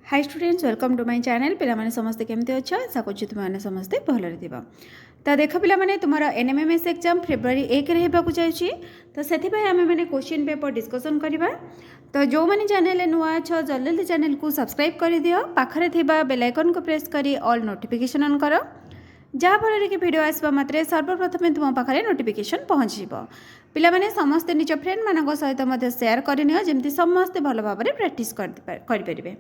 Hi students, welcome to my channel. पिला माने समस्ते केमते अच्छो? आशा करछु तुम माने समस्ते भलरे थिबा। तो देख पिला माने तुमार एनएमएमएस एग्जाम फेब्रुआरी 1 रे हेबा को जायछि। तो सेथि पय आमे माने क्वेश्चन पेपर डिस्कशन करिबा। तो जो माने चैनल नुआ छ जल्दी जल्दी चैनल को सब्सक्राइब कर दियो, पाखरे थिबा बेल आइकन को प्रेस करी ऑल नोटिफिकेशन ऑन करो, जहाँ फल कि वीडियो आसवा मात्रे सर्वप्रथमे तुम पाखे नोटिफिकेशन पहुँच पिला माने समस्ते निज फ्रेंड मान सहित शेयर करनियो जेमती समस्ते भल भाव में प्रैक्टिस करें।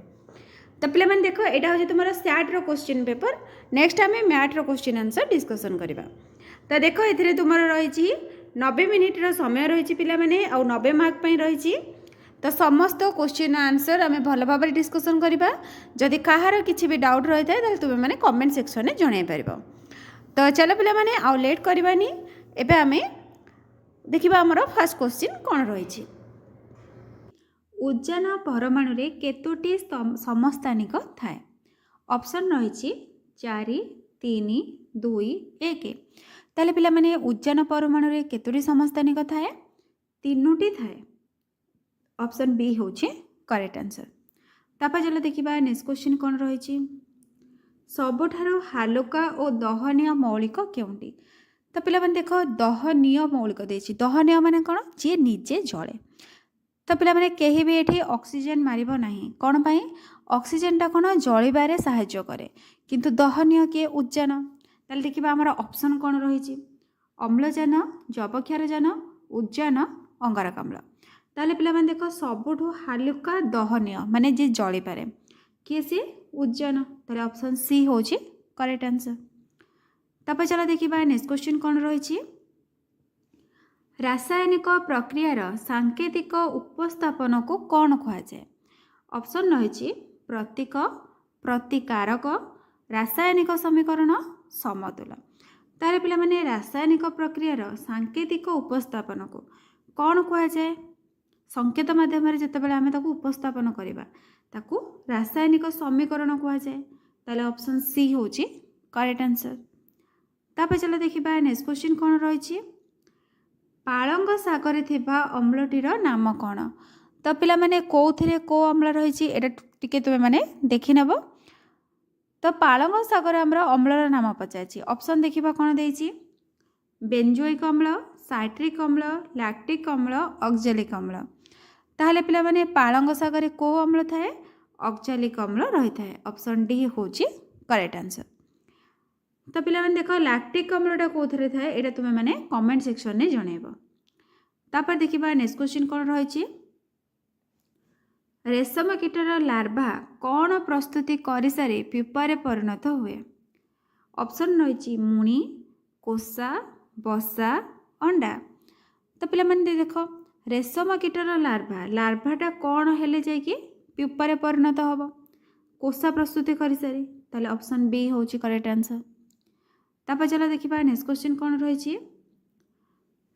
तो पिला माने देखो यहाँ हूँ तुम सैट रो क्वेश्चन पेपर। नेक्स्ट आम मैथ रो क्वेश्चन आंसर डिस्कसन करवा। तो देखो ये तुम रही 90 मिनिट समय रही पिला माने आउ 90 मार्क रही। तो समस्त क्वेश्चन आंसर आम भल भाव में डिस्कसन करवा। जदि कहार किसी भी डाउट रही है तुम मैंने कमेंट सेक्शन में जन पार। तो चलो पिला माने आउ लेट करवानी। एबे आमे देखिबा हमर फर्स्ट क्वेश्चन कौन रही। उज्जान परमाणु रे केतोटी समस्थानिक थाए? ऑप्शन रही 4, 3, 2, 1। ताले पिला माने उज्जान परमाणु रे केतोटी समस्थानिक थाए? 3टी थाए। ऑप्शन बी होचे करेक्ट आंसर। तापर चलो देखिबा नेक्स्ट क्वेश्चन कौन रही। सबुठारो हालुका और दहनीय मौलिक केउंटी? तो पिला माने देखो दहनीय मौलिक देछि। दहनीय माने कोन? जे निजे जळे। तो पिला माने केही भी एठी ऑक्सीजन मारिबो नाही। कोन पई? ऑक्सीजन टा कोन जळिबारे सहाय्य करे, किंतु दहनीय के उज्जान। ताले देखिबा हमर ऑप्शन कोन रहिछि? अम्लजान, जबक्षारजान, उज्जान, अंगारकाम्ल। ताले पिला माने देखो सबुठु हालुका दहनीय माने जे जळि पारे किए से उज्जान। ताले ऑप्शन सी होछि करेक्ट आंसर। तापर चला देखिबा नेक्स्ट क्वेश्चन कौन रही। रासायनिक प्रक्रियार सांकेतिक उपस्थापन को कौन कहुए? ऑप्शन रही प्रतीक, प्रतिकारक, रासायनिक समीकरण, समतुल। तारे पिला माने रासायनिक प्रक्रियार सांकेतिक उपस्थापन को कौन कहुए? संकेत माध्यम जितेबाला आम उपस्थापन करवा ताकू रासायनिक समीकरण कहुए। ताले ऑप्शन सी होची करेक्ट आंसर। तापर चलो देखिबा नेक्स्ट क्वेश्चन कौन रही। पालंग सागर थिबा अम्लटीर नाम कौन? तो पिला माने कोथिरे को अम्ल रही एटा टिके तुमे माने देखि नेबो। तो पालंग सागर हमरा अम्लर नाम पचाछि। ऑप्शन देखिबा कौन देछि? बेंजोइक अम्ल, साइट्रिक अम्ल, लैक्टिक अम्ल, ऑक्जेलिक अम्ल। ताहले पिला माने पालंग सागर को अम्ल थाए? ऑक्जेलिक अम्ल रही थाए। ऑप्शन डी होची करेक्ट आंसर। तो पिला माने देखो लैक्टिक अम्लटा कोथरे थाए एटा तुमे माने कमेंट सेक्शन में जणेबो। तापर देखिबा नेक्स्ट क्वेश्चन कौन रही। रेशम कीटर लार्भा कौन प्रस्तुति कर सारी प्यूपारे परिणत हुए? ऑप्शन रही मुणी, कोसा, बसा, अंडा। तो पिला माने देखो रेशम कीटर लार्भाटा कौन हेले जाइए प्यूपारे परिणत हम? कोसा प्रस्तुति कर सारी। ताले ऑप्शन बी होची करेक्ट आंसर। तापर चलो देखिबा नेक्स्ट क्वेश्चन कौन रही।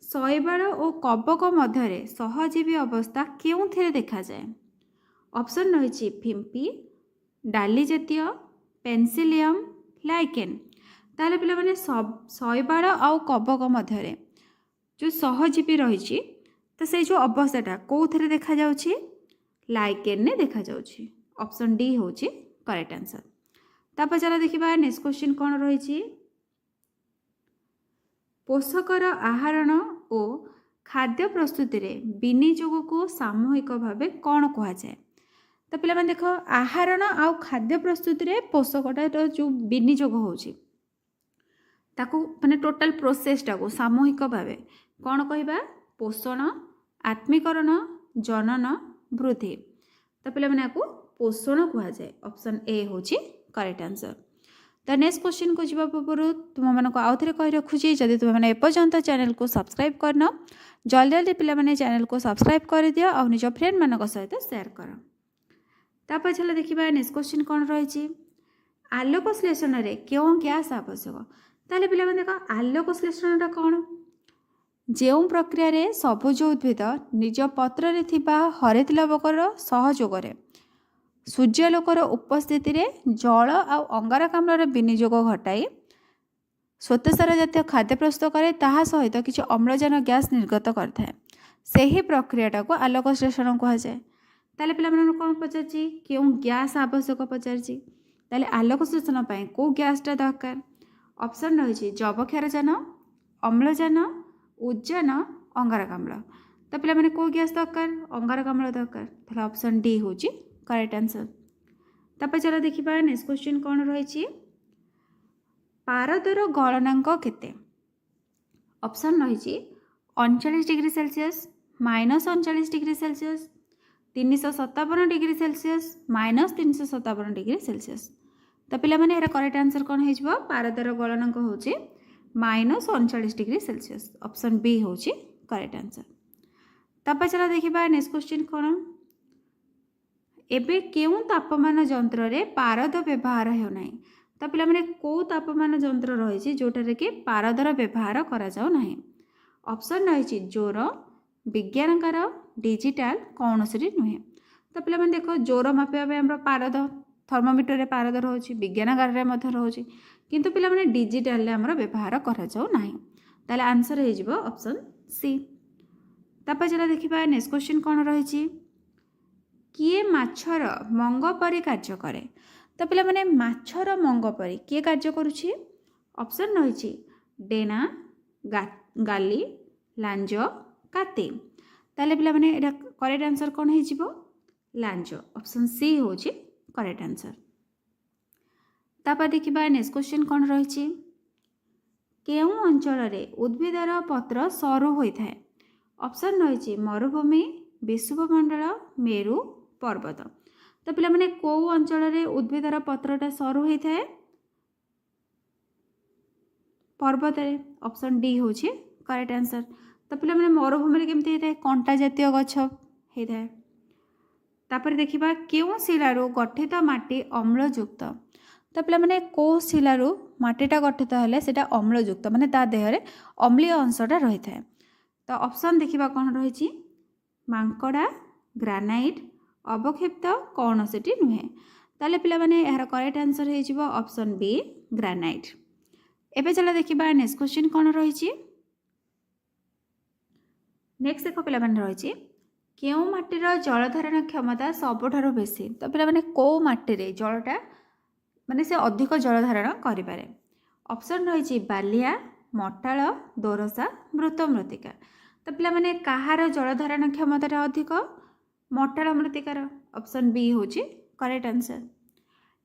शैवाल और कवक मध्य सहजीवी अवस्था केउथिरे देखा जाए? ऑप्शन रही फिम्पी, डाली जातीय, पेन्सिलियम, लाइकेन। ताले पिला माने शैवाल और कवक मध्य जो सहजीवी रही तो से जो अवस्थाटा कौथिरे देखा जाउछि? लाइकेन ने देखा जाउछि। ऑप्शन डी होची करेक्ट आंसर। तापर चलो देखिबा नेक्स्ट क्वेश्चन कौन रही। पोषकर आहरण और खाद्य प्रस्तुति रे विनियोग को सामूहिक भाव कौन कहुए? तो पिला माने देखो आहरण आउ खाद्य प्रस्तुति रे पोषकटा जो विनियोग होची ताकू माने टोटल प्रोसेसटा को सामूहिक भाव कौन कहबा? पोषण, आत्मीकरण, जनन, वृद्धि। तो पिला माने आपको पोषण कहुए। ऑप्शन ए होची करेक्ट आंसर। तो नेक्स्ट क्वेश्चन को जीवा पूर्व तुम मानक आउ थे कही रखुची जदि तुम मैंने एपर्यंत चैनल को सब्सक्राइब करन जल्दी जल्दी पिला माने चैनल को सब्सक्राइब कर दियो और निज फ्रेंड मानक सहित शेयर कर। तापर चलो देखिबा नेक्स्ट क्वेश्चन कौन रही। आलोक श्लेषण रे क्यों गैस आवश्यक? ताले पिला माने देखो आलोक श्लेषणटा कौन? जो प्रक्रिया रे सबुज उद्भिद निज पत्र रे थिबा हरित लवकर सहयोग रे सूर्यालोकर उपस्थिति रे जल और अंगारकाम्लर विनियोग घटाई श्वेतसार जातीय खाद्य प्रस्तुत करे ताहा सहित किसी अम्लजान गैस निर्गत करथाए। ସେହି ପ୍ରକ୍ରିୟାଟାକୁ ଆଲୋକ ଶ୍ଳେଷଣ କୁହାଯାଏ। ताले पिलामानन कोन पचारछि केउ गैस आवश्यक पचारछि ताले आलोक शोषण पई को गैसटा दरकार ऑप्शन रही जबक्षारजान अम्लजान उद्जान अंगारकाम्ल तो पिला माने को गैस दरकार अंगारकाम्ल दरकार ताले ऑप्शन डी होची करेक्ट आंसर। तापर चलो देखिबा नेक्स्ट क्वेश्चन कोन रही पारदर गलनांक केते ऑप्शन रही 39 degree Celsius -39 degree Celsius 357 degree Celsius -357 degree Celsius तो पिला माने एरा करेक्ट आंसर कोन हेजबो पारदर गलनांक होची -39 डिग्री सेल्सियस ऑप्शन बी होची करेक्ट आंसर। तापर चला देखिबा नेक्स्ट क्वेश्चन कोन एबे केउ तापमान यंत्र रे पारद व्यवहार हेउ नाही तो पिला माने को तापमान यंत्र रही जोटारे कि पारदर व्यवहार करा जाउ नाही ऑप्शन रही जोर विज्ञानकार डिजिटल कौन सी नुहे तो पिला माने देखो जोर मापिया हम पारद थर्मोमीटर रे पारद रोचे विज्ञानगार रे मध्य रोचे किंतु पिला माने डिजिटल रे हमर व्यवहार करा जाउ नाही ताले आंसर हे जिवो ऑप्शन सी। तापर जरा देखिबा नेक्स्ट क्वेश्चन कोन रही किए माछर मंग परी कार्य करे तो पिला माने माछर मंग परी किए कार्य करुछि ऑप्शन रही डेना गाली लांज काते ताले पिला माने एटा करेक्ट आंसर कोन हे जिवो लांज ऑप्शन सी होछि करेक्ट आंसर। तापर देखिबा नेक्स्ट क्वेश्चन कोन रही केउ अंचल रे उद्भिदर पत्र सरू होइथाय ऑप्शन रही मरुभूमि विषुवमंडल मेरु पर्वत तो पिला माने को अंचल रे उद्भिदर पत्रटा सरू होइथाय पर्वत रे ऑप्शन डी होछि करेक्ट आंसर। तो पिला माने मरुभूमि रे केमति होइथाय कंटा जातीय गछ होइथाय। तापर देखिबा केउ शिलारू गठित माटी अम्लयुक्त तो पिला माने को शिलारू माटीटा गठित हेले सेटा अम्लयुक्त माने ता देह रे अम्लीय अंशटा रही थाए तो ऑप्शन देखिबा कोन रही मांकड़ा ग्रानाइट अवक्षेप्त कौन से नुहे ताले पिला माने यार करेक्ट आंसर हे जिवो ऑप्शन बी ग्रानाइट। एबे चला देखिबा नेक्स्ट क्वेश्चन कोन रही नेक्स्ट देखो पिला माने रही केउ माटीर जल धारण क्षमता सबुठारु बेसी तो पिला माने को माटी रे जलटा माने से अधिक जल धारण करि पारे ऑप्शन रही बालिया मटाल दोरसा मृत मृतिका तो पिला माने कहार जल धारण क्षमता अधिक मटाल मृतिकार ऑप्शन बी होची करेक्ट आंसर।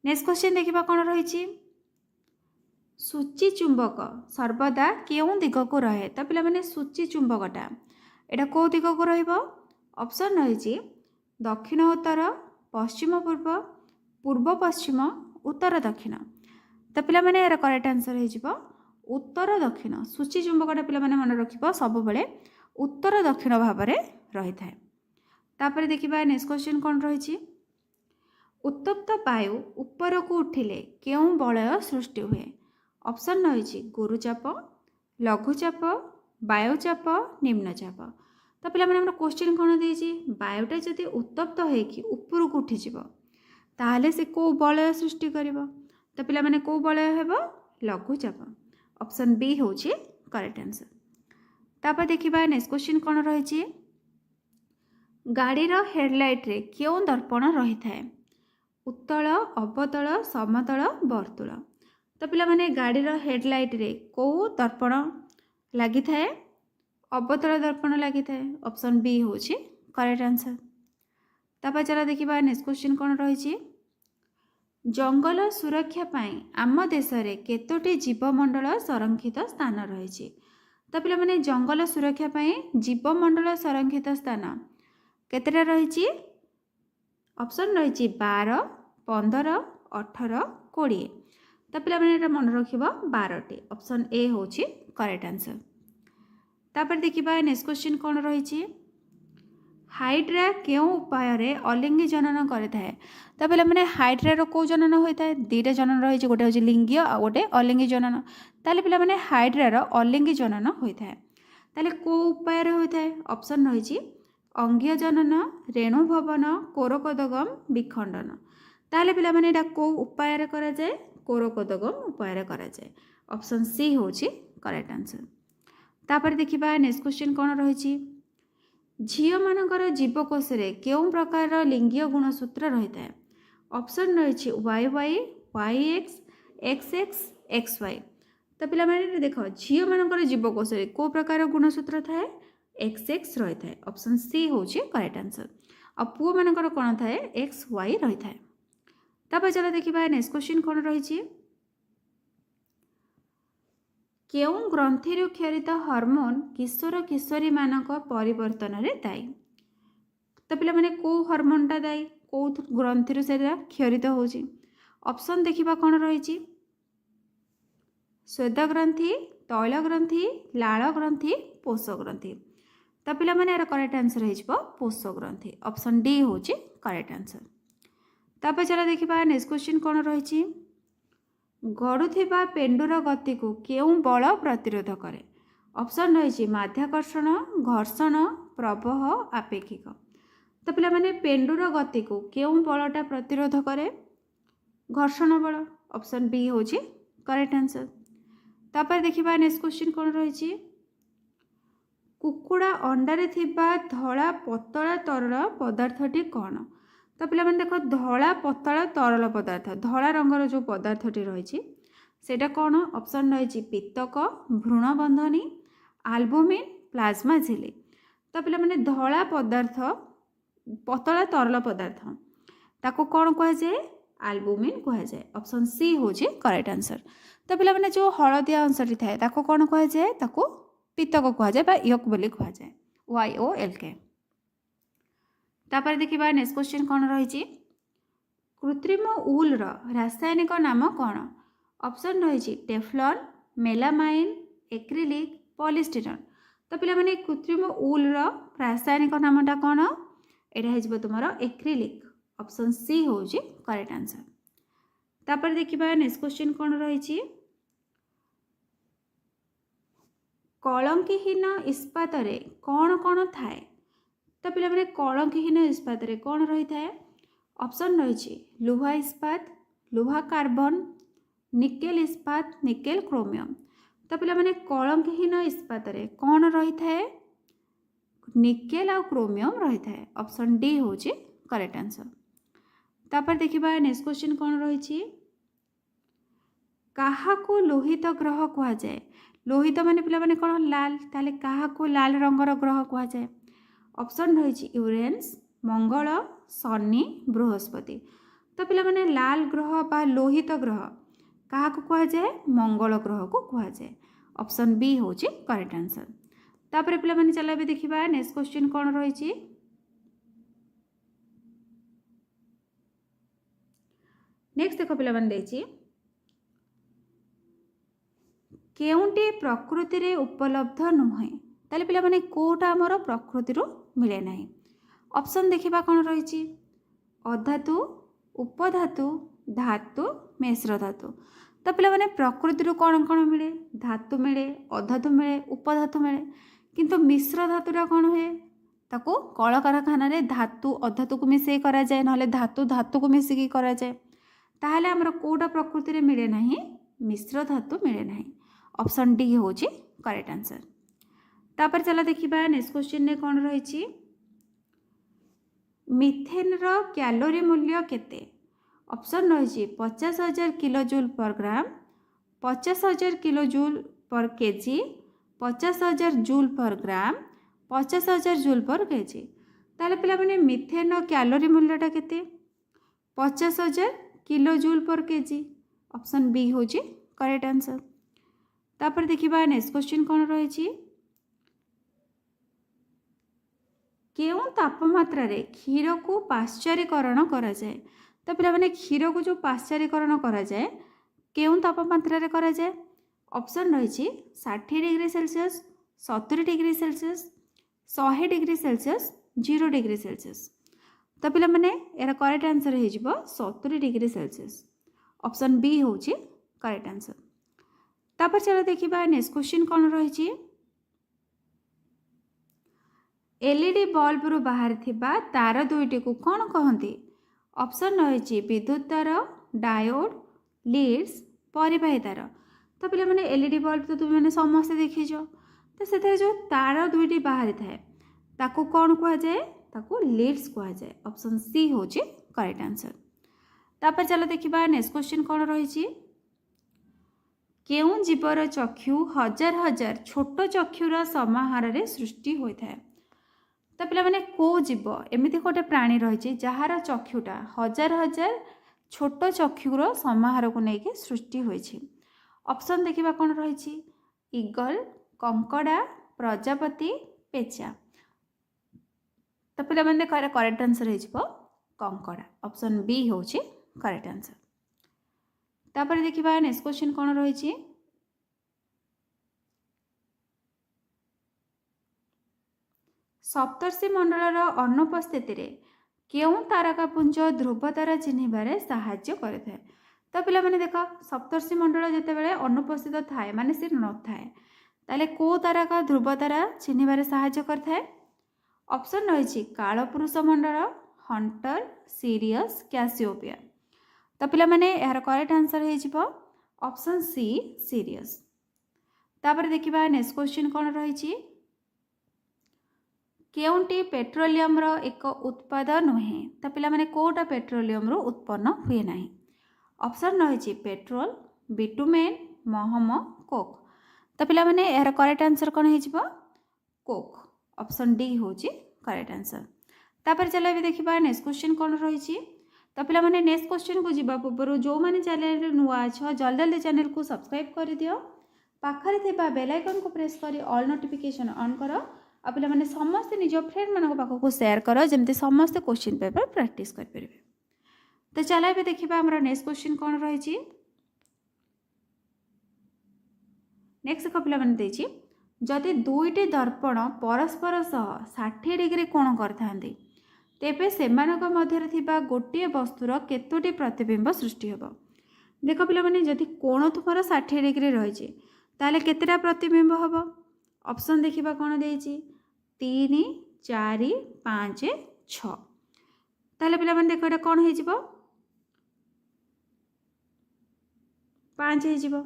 नेक्स्ट क्वेश्चन देखिबा कोन रही सूची चुंबक सर्वदा केउ दिग को रहे तो पिला माने सूची चुंबकटा एटा को दिग को रहइबो ऑप्शन रही दक्षिण उत्तर पश्चिम पूर्व पूर्व पश्चिम उत्तर दक्षिण तो पिला माने यार करेक्ट आंसर हे जिवो उत्तर दक्षिण सूची चुंबकटा पिला माने मन रखिबो सब बेले उत्तर दक्षिण भाव में रही थाए। तापर देखिबा नेक्स्ट क्वेश्चन कोन रही उत्तप्त वायु ऊपर को उठिले केउ बलय सृष्टि हुए ऑप्शन रही गुरुचाप लघुचाप वायुचाप निम्नचाप तो पिला माने हमर क्वेश्चन कोन देछि वायुटा जदि उत्तप्त होइकी ऊपर को उठी जिवो ताहले से को बलय सृष्टि करिवो तो पिला माने को बलय हेबो लघुचाप ऑप्शन बी होछि करेक्ट आंसर। तापर देखिबा नेक्स्ट क्वेश्चन कोन रही गाड़ीर हेडलाइट रे क्यों दर्पण रही थाए उत्तल अवतल समतल वर्तुल तो पिला माने गाड़ीर हेडलाइट रे को दर्पण लगी थाए अवतल दर्पण लगी थाए ऑप्शन बी होछि करेक्ट आंसर। तापर चला देखिबा नेक्स्ट क्वेश्चन कोन रही जंगल सुरक्षा पाई आम देश रे केतोटी जीवमंडल संरक्षित स्थान रही तो पिला माने जंगल सुरक्षा पाई जीवमंडल संरक्षित स्थान केतेटा रही ऑप्शन रही 12 15 18 20 तो पिला माने मन रखिबो 12टी ऑप्शन ए होछि करेक्ट आंसर। तापर देखिबा नेक्स्ट क्वेश्चन कोन रही हाइड्रा क्यों उपाय रे अलिंगी जनन करिथाए तो पिला माने हाइड्रा को जनन होइथाए दुईटा जनन रही गोटे होछि लिंगीय आ गोटे अलिंगी जनन ताले पिला माने हाइड्रा अलिंगी जनन होइथाए ताले को उपाय रे होइथाए ऑप्शन रही अंगीय जनन रेणु भवन कोरकोदगम विखंडन ताले पिला माने एटा को उपाय रे करा जाय कोरकोदगम उपाय रे करा जाय ऑप्शन सी होछि करेक्ट आंसर। तापर देखिबा नेक्स्ट क्वेश्चन कोन रही झील मानकर जीवकोश केउं प्रकार लिंगीय गुणसूत्र रही है? ऑप्शन रही Y Y Y X X X X Y. तो पे देख झील मानकर जीवकोश को प्रकार गुणसूत्र थाए एक्स एक्स रही है। ऑप्शन सी हूँ करेक्ट आंसर। आ पुओ मानकर कौन थाए एक्स वाई रही है। तापर चलो देखा नेक्स्ट क्वेश्चन कौन रही केउं ग्रंथि क्षरित हार्मोन किशोर किशोरी मानक परिवर्तन में दायी? तो पे मैंने कौ हार्मोनटा दायी कौ ग्रंथि से क्षरित हो? ऑप्शन देखा कौन रही स्वेद ग्रंथि तैल ग्रंथि लाल ग्रंथि पोष ग्रंथि। तो पे यार करेक्ट आंसर हो पोष ग्रंथि। ऑप्शन डी हूँ करेक्ट आंसर। तापर चलो देखा नेक्स्ट क्वेश्चन कौन रही गड़ुवा पेंडुर गति को केउं बल प्रतिरोध करे? ऑप्शन रही माध्याकर्षण घर्षण प्रवाह आपेक्षिक। तो पे मैंने पेंडुर गति को केउं बलटा प्रतिरोध करे? घर्षण बल। ऑप्शन बी हूँ करेक्ट आंसर। तापर देखा नेक्स्ट क्वेश्चन कौन रही कुकुड़ा अंडारे थिबा धला पतला तरल पदार्थटी कौन? तो पे देख धला पतला तरल पदार्थ धला रंगर जो पदार्थटी रही सेटा कौन? ऑप्शन रही पित्तक भ्रूणबंधनी आल्बुमिन प्लाज्मा झिल्ली। तो पे मैंने धला पदार्थ पतला तरल पदार्थ ताको कौन कहुए? आल्बुमिन कहुए। ऑप्शन सी हूँ करेक्ट आंसर। तो पे मैंने जो हलदिया अंशटी थाए ताको कौन कहुए? ताको पित्तक कहुए यक बोली कहुए YOLK। तापर देखा नेक्स्ट क्वेश्चन कौन रही कृत्रिम उल रासायनिक नाम कौन? ऑप्शन रही टेफ्लॉन मेलामाइन एक्रिलिक पॉलीस्टाइरेन। तो पे मैंने कृत्रिम उल रासायनिक नामटा कौन? यहाँ हो तुम एक्रिलिक। ऑप्शन सी हूँ करेक्ट आंसर। तापर देखा नेक्स्ट क्वेश्चन कौन रही कलंकीहीन इस्पात कौन कौन थाए? तो पे मैंने कलंकीहीन इस्पात कौन रही है? ऑप्शन रही लुहा इस्पात लुहा कार्बन निकेल इस्पात निकेल क्रोमियम। तो पे मैंने कलंकीहीन इस्पात कौन रही है? निकेल आ क्रोमियम रही है। ऑप्शन डी हूँ करेक्ट आंसर। तापर देखा नेक्स्ट क्वेश्चन कौन रही काहाको लोहित ग्रह कहुए? लोहित माने पिला माने कौन? लाल। ताले काहाको लाल रंगर ग्रह कहुए? ऑप्शन रही यूरेनस मंगल शनि बृहस्पति। तो पे मैंने लाल ग्रह बा लोहित ग्रह क्या कहुए? मंगल ग्रह को कहुए। ऑप्शन बी हूँ करेक्ट आंसर। तापर पे मैंने चलो भी देखा नेक्स्ट क्वेश्चन कौन रही नेक्स्ट देख पे देखिए केउंटी प्रकृति रे उपलब्ध नुहे? ताले पिला माने कोटा आमर प्रकृति मिले ना? ऑप्शन देखा कौन रही अधातु उपधातु धातु मिश्र धातु। तो पे मैंने प्रकृति कौन कौन मिले? धातु मिले अधातु मिले उपधातु मिले किंतु मिश्र धातुटा कौन हुए? ताको कल कारखाना धातु अधातु को मिसई करा जाए ना धातु धातु को मिसिकी करा जाए ताहले आमर कोटा प्रकृति मिले ना? मिश्र धातु मिले ना। ऑप्शन डी हूँ करेक्ट आंसर। तापर चलो देखा नेक्स्ट क्वेश्चन ने कौन रही मिथेन कैलोरी मूल्य केते? ऑप्शन रही 50,000 किलो जूल पर ग्राम 50,000 kilo joule per KG 50,000 joule पर ग्राम 50,000 जूल पर केजी। ताले पिला माने मिथेन कैलोरी मूल्यटा केते? 50,000 kilo joule per kg. Option B हूँ करेक्ट आंसर। तापर देखा नेक्स्ट क्वेश्चन कौन रही केउं तापमात्रा रे क्षीर को पाश्चरीकरण करा जाए? तो पे मैंने क्षीर को जो पाश्चरीकरण करा जाए केउं तापमात्रा रे करा जाए? ऑप्शन रही 60 degree Celsius 70 degree Celsius 100 degree Celsius 0 degree Celsius. तो पे मैंने यार करेक्ट आंसर हो 70 डिग्री सेल्सियस। ऑप्शन बी हूँ करेक्ट आंसर। तापर चलो देखा नेक्स्ट क्वेश्चन कौन रही एलईडी बल्ब रु बाहर थिबा तार दुईटी को कौन कहती? ऑप्शन रही विद्युत तार डायोड लीड्स परिवाही तार। तो पे मैंने एलईडी बल्ब तो तुम मैंने समस्ते देखीच तो से जो तार दुईटी बाहरी थाए ताकू कौन कह जाए ताकू लीड्स कह जाए ऑप्शन सी होची करेक्ट आंसर। तापर चलो देखिबा नेक्स्ट क्वेश्चन कौन रही केउं जीवर चक्षु हजार हजार छोट चक्षुर समाहार रे सृष्टि होता है। तो पिला माने को जीव एमती गोटे प्राणी रही जार चक्षुटा हजार हजार छोट चक्षुर समाहार को लेकिन सृष्टि होती। ऑप्शन देखिबा कौन रही ईगल कंकड़ा प्रजापति पेचा। तो पिला माने करेक्ट आंसर हो कंकड़ा ऑप्शन बी होची करेक्ट आंसर। तापर देखिबा नेक्स्ट क्वेश्चन कौन रही सप्तर्षि मंडलर अनुपस्थित केउं तारकापुंज ध्रुव तारा चिन्हबारे साहाय्य करता है। तो पिला माने देख सप्तर्षि मंडल जितेबाला अनुपस्थित थाए माने सी न थाए ताले को तारका ध्रुव तारा चिन्हबारे साहाय्य करता है। ऑप्शन रही कालपुरुष मंडल हंटर सीरियस कैसियोपिया। तो पिला माने यार करेक्ट आंसर हो ऑप्शन सी सीरियस। तापर देखिबा नेक्स्ट क्वेश्चन कौन रही केउंटी पेट्रोलियम रो एक उत्पाद नुहे। तो पिला माने कोटा पेट्रोलियम रो उत्पन्न हुए ना। ऑप्शन रही पेट्रोल बिटुमेन महम कोक। तो पिला माने यार करेक्ट आंसर कौन हो कोक ऑप्शन डी होची करेक्ट आंसर। तापर चलो भी देखिबा नेक्स्ट क्वेश्चन कौन रही। तो पिला माने नेक्स्ट क्वेश्चन को जीवा पूर्व जो मैंने चैनल नुआ अच्छ जल्दी जल्दी चैनल को सब्सक्राइब कर दियो पाखरे थिबा बेल आइकन को प्रेस करी ऑल नोटिफिकेशन ऑन करो आ पिला माने समस्त निज फ्रेंड मानक पाखक को शेयर करो जमती समस्त क्वेश्चन पेपर प्रैक्टिस कर परिबे। तो चलो भी देखिबा हमरा नेक्स्ट क्वेश्चन कौन रही। नेक्स्ट को पिला माने देछि जदि दुईटी दर्पण परस्पर सह 60 डिग्री कोण करथांती तेबे सेमानक मध्य थिबा गोटे वस्तुर केतोटी प्रतिबिंब सृष्टि हेबो। देख पिला माने जदि कोण तुमर 60 डिग्री रही ताले केतेटा प्रतिबिंब हेबो। ऑप्शन देखिबा कोन देछि 3 4 5 6। ताले पिला माने देखो एटा कोन हे जिवो 5 हे जिवो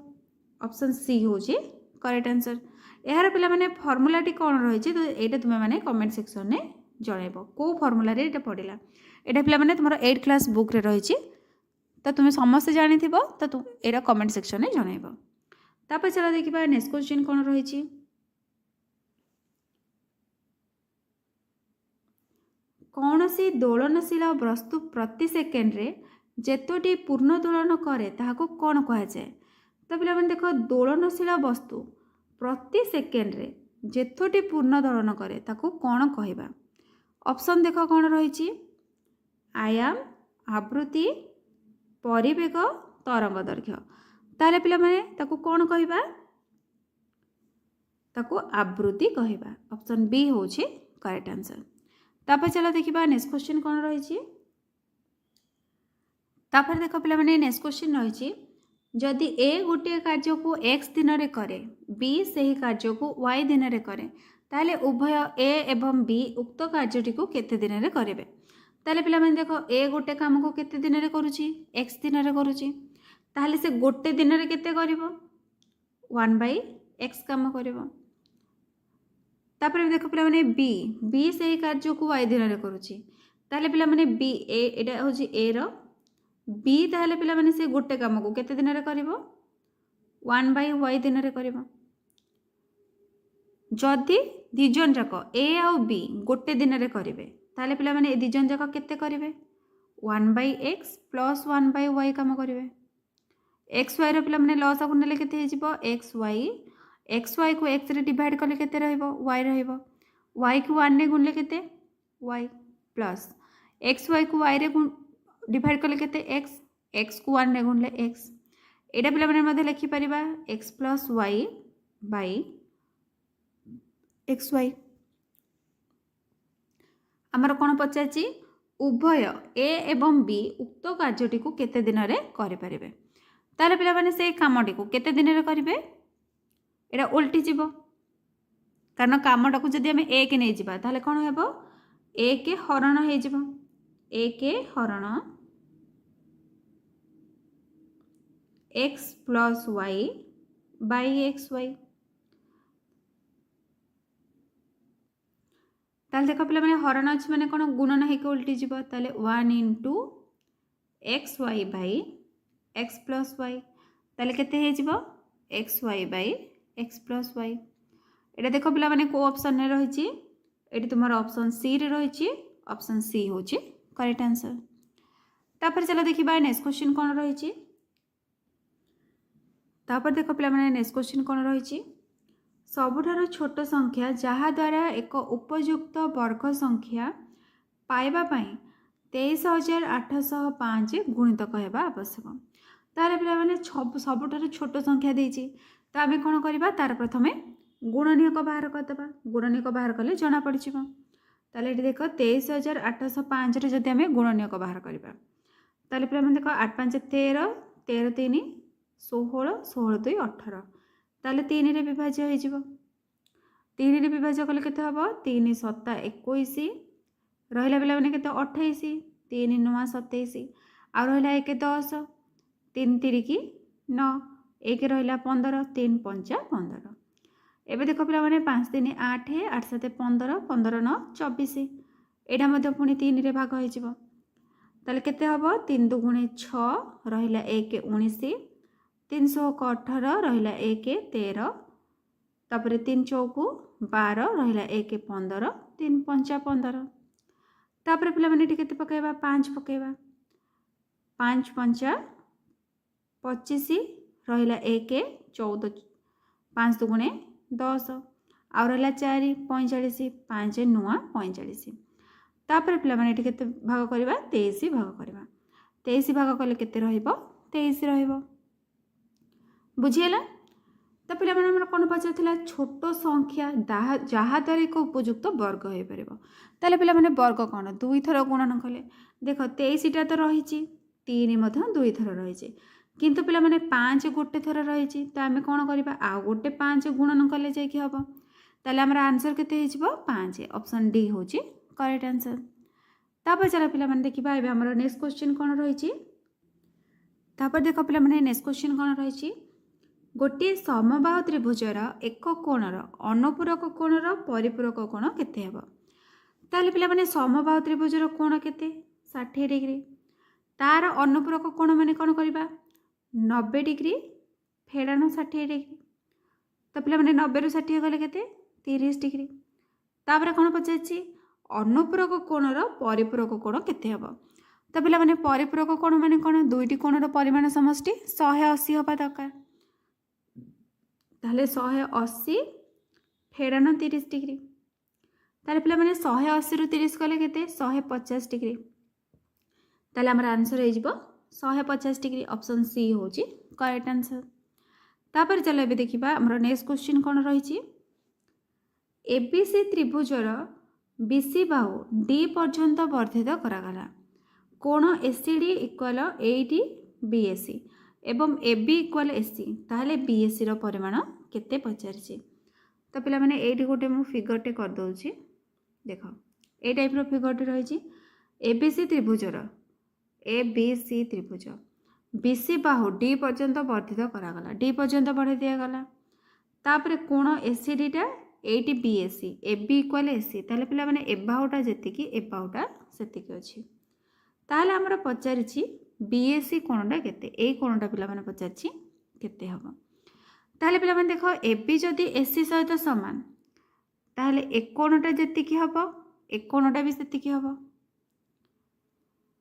ऑप्शन सी होछि करेक्ट आंसर। यार पिला माने फार्मूला टी कोन रही तो एटा तुमे माने कमेंट सेक्शन में जनइब को फर्मूला रे पढ़ला यहाँ पे मैंने तुम 8 क्लास बुक रे रही तो तुम्हें समस्त जानी तो तुम यहाँ कमेंट सेक्शन में जनइब। तापर चलो देखिए नेक्स्ट क्वेश्चन कौन रही कौन सी दोलनशील वस्तु प्रति सेकेंड रे जेतोटी पूर्ण दोलन करे ताहाको कौन कह जाए। तो पिला माने देखो दोलनशील वस्तु प्रति सेकेंड रे जेतोटी पूर्ण दोलन करे ताको कौन कहबा। ऑप्शन देख कौन रही आयाम आवृत्ति परिवेग तरंग दैर्घ्य। ताले पिला माने ताको कौन कहबा ताको आवृत्ति कहबा ऑप्शन बी होची करेक्ट आंसर। तापर चलो देखिबा नेक्स्ट क्वेश्चन कौन रही। तापर देख पिला माने नेक्स्ट क्वेश्चन रही जदि ए गोटे कार्य को x दिन रे करे b सही कार्य को y दिन रे करे ताले उभय ए एवं बी उक्त कार्यटी को केते दिन रे करेबे। ताले पिला माने देखो ए गोटे काम को केते दिन रे करूची x दिन रे करूची ताले से गोटे दिन रे केते करिवो 1/x काम करिवो। तापर देखो पिला माने बी सही कार्य को y दिन रे करूची ताले पिला माने बी ए एटा होची ए रो बी ताले पिला माने से गोटे काम को केते दिन रे करिवो 1/y दिन रे करिवो। जदि दिजन जाक ए आउ बी गोटे दिन रे करिवे ताले पिला माने दिजन जाक केते करिवे 1/x प्लस 1/y काम करिवे। एक्स वाई रो पिला माने लॉस को नेले केते हेजिबो एक्स वाई को x रे डिवाइड करले केते रहइबो y रहइबो y को 1 ने गुणले केते y प्लस एक्स वाई को y रे डिवाइड करले केते x को 1 ने गुणले x एटा पिला माने मध्ये लिखि परिबा x plus y by X Y. आमर कौन पचार उभय ए एवं बी उक्त कार्यटी को केते दिन रे करि परिबे ताले पिला माने से कामटी को केते दिन रे करिवे एटा उल्टी जीवो कारण कामटा को जदि हमें एक नहीं जिबा ताले कौन हेबो एक हरण हे जिवो एक हरण x plus y by X Y. ताले देख पे मैंने हरण अच्छे मैंने कौन गुणन होकर उल्टी जीव ताले 1 into X Y by X plus Y ताले केते हे जीव X Y by X plus Y. एटा देख पे मैंने को ऑप्शन रे रही ये तुम ऑप्शन सी रे रही ऑप्शन सी हूँ करेक्ट आंसर। तापर चलो देखिए नेक्स्ट क्वेश्चन कौन रही तापर देख पे मैंने नेक्स्ट क्वेश्चन कौन रही सबुठार छोट संख्या जहाँ द्वारा एक उपयुक्त वर्ग संख्या पाइबा पाई 23,805 गुणित कहवा आवश्यक। तार पे मैंने सबुठार छोट संख्या देती तो आम कौन करवा तार प्रथम गुणनीयक बाहर करदे गुणनीयक बाहर कले जना पड़ ताले देख 23,805 जदि आम गुणनीयक बाहर करवा ताले पे देख 8 5 13 13 3 16 16 2 18 ताले 3 रे विभाज्य हो 3 रे विभाज्य कले केते हबो 3 7 21 रहिला बेला माने केते 28 3 9 27 आ रहिला 1 10 3 3 की 9 1 रहिला 15 3 5 15 एबे देखो पिला माने 5 3 8 8 7 15 15 9 24 एटा मध्ये पुनी 3 रे भाग हो जिवो ताले केते हबो 3 2 गुणे 6 रहिला 1 19 318 रहिला 1 13 तापर 3 चौकु 12 रहिला 1 15 3 5 15 तापर पिला माने केते पकाइबा 5 पकाइबा 5 5 25 रहिला 1 14 5 2 गुणे 10 आ रहिला 4 45 5 9 45 तापर पिला माने केते भाग करबा 23 भाग करबा 23 भाग कले केते रहइबो 23 रहइबो बुझिएला। तो पिला माने हमर कोन पचारथिला छोट संख्या जहाँ द्वारा एक उपयुक्त वर्ग हो पार ताले पिला माने वर्ग कौन 2 थर गुणन कले देख 23टा तो रही 3 2 थर रही किंतु पिला माने 5 गोटे थर रही तो आम कौन करवा आ गोटे 5 गुणन कले जाकि हम ताले हमर आंसर केते हो 5 ऑप्शन डी हूँ करेक्ट आंसर। तापर चला पिला माने देखिबा एबे हमर नेक्स्ट क्वेश्चन कौन रही तापर देख पिला माने नेक्स्ट क्वेश्चन कौन रही गोटे समबाहु त्रिभुजर एक कोणर अनुपूरक कोणर परिपूरक कोण केते हेबो ताले पिला माने समबाहु त्रिभुजर कोण केते 60 डिग्री तार अनुपूरक कोण माने कोन करबा 90 डिग्री फेडाण 60 डिग्री तो पिला माने 90 रु 60 गले केते 30 डिग्री तापर कोन पचाछि अनुपूरक कोणर परिपूरक कोण केते हेबो तो पिला माने परिपूरक कोण माने कोन दुईटी कोणर परिमाण समष्टि 180 होबा दरकार ताले 180 फेडाण 30 डिग्री ताले पिला माने 180 रु 30 कले केते 150 डिग्री ताले हमर आंसर हो जिवो 150 डिग्री ऑप्शन सी होची करेक्ट आंसर। तापर चलो एबे देखिबा हमर नेक्स्ट क्वेश्चन कोन रहिछि एबीसी त्रिभुजर बीसी बाहु डी पर्यंत वर्धित करागला कोण एसीडी इक्वल 80 बीएसी एवं एबी इक्वल एसी ताहले बीएसी रो परिमाण केते पचारछि तो पिला माने एडी गोटे मु फिगरटे कर दउछि देख ए टाइप रो फिगरटे रहिछि एबीसी त्रिभुजर एबीसी त्रिभुज बीसी बाहु डी पर्यंत वर्धित करागला डी पर्यंत बढ़ाई दिया गला तापर कोण एसीडीटा 80 बीएसी एबी इक्वल एसी ताहले पिला माने ए बाहुटा जेतिकी ए बाहुटा सेतिकी अछि ताहले हमरा पचारिछि बीएसी कोणटा केते ए कोणटा पिला माने पचारिछि केते हबो ताहले पिला माने देखो एबी जदि एसी सहित समान ताहले ए कोणटा जेतिकी हबो ए कोणटा भी सेतिकी हबो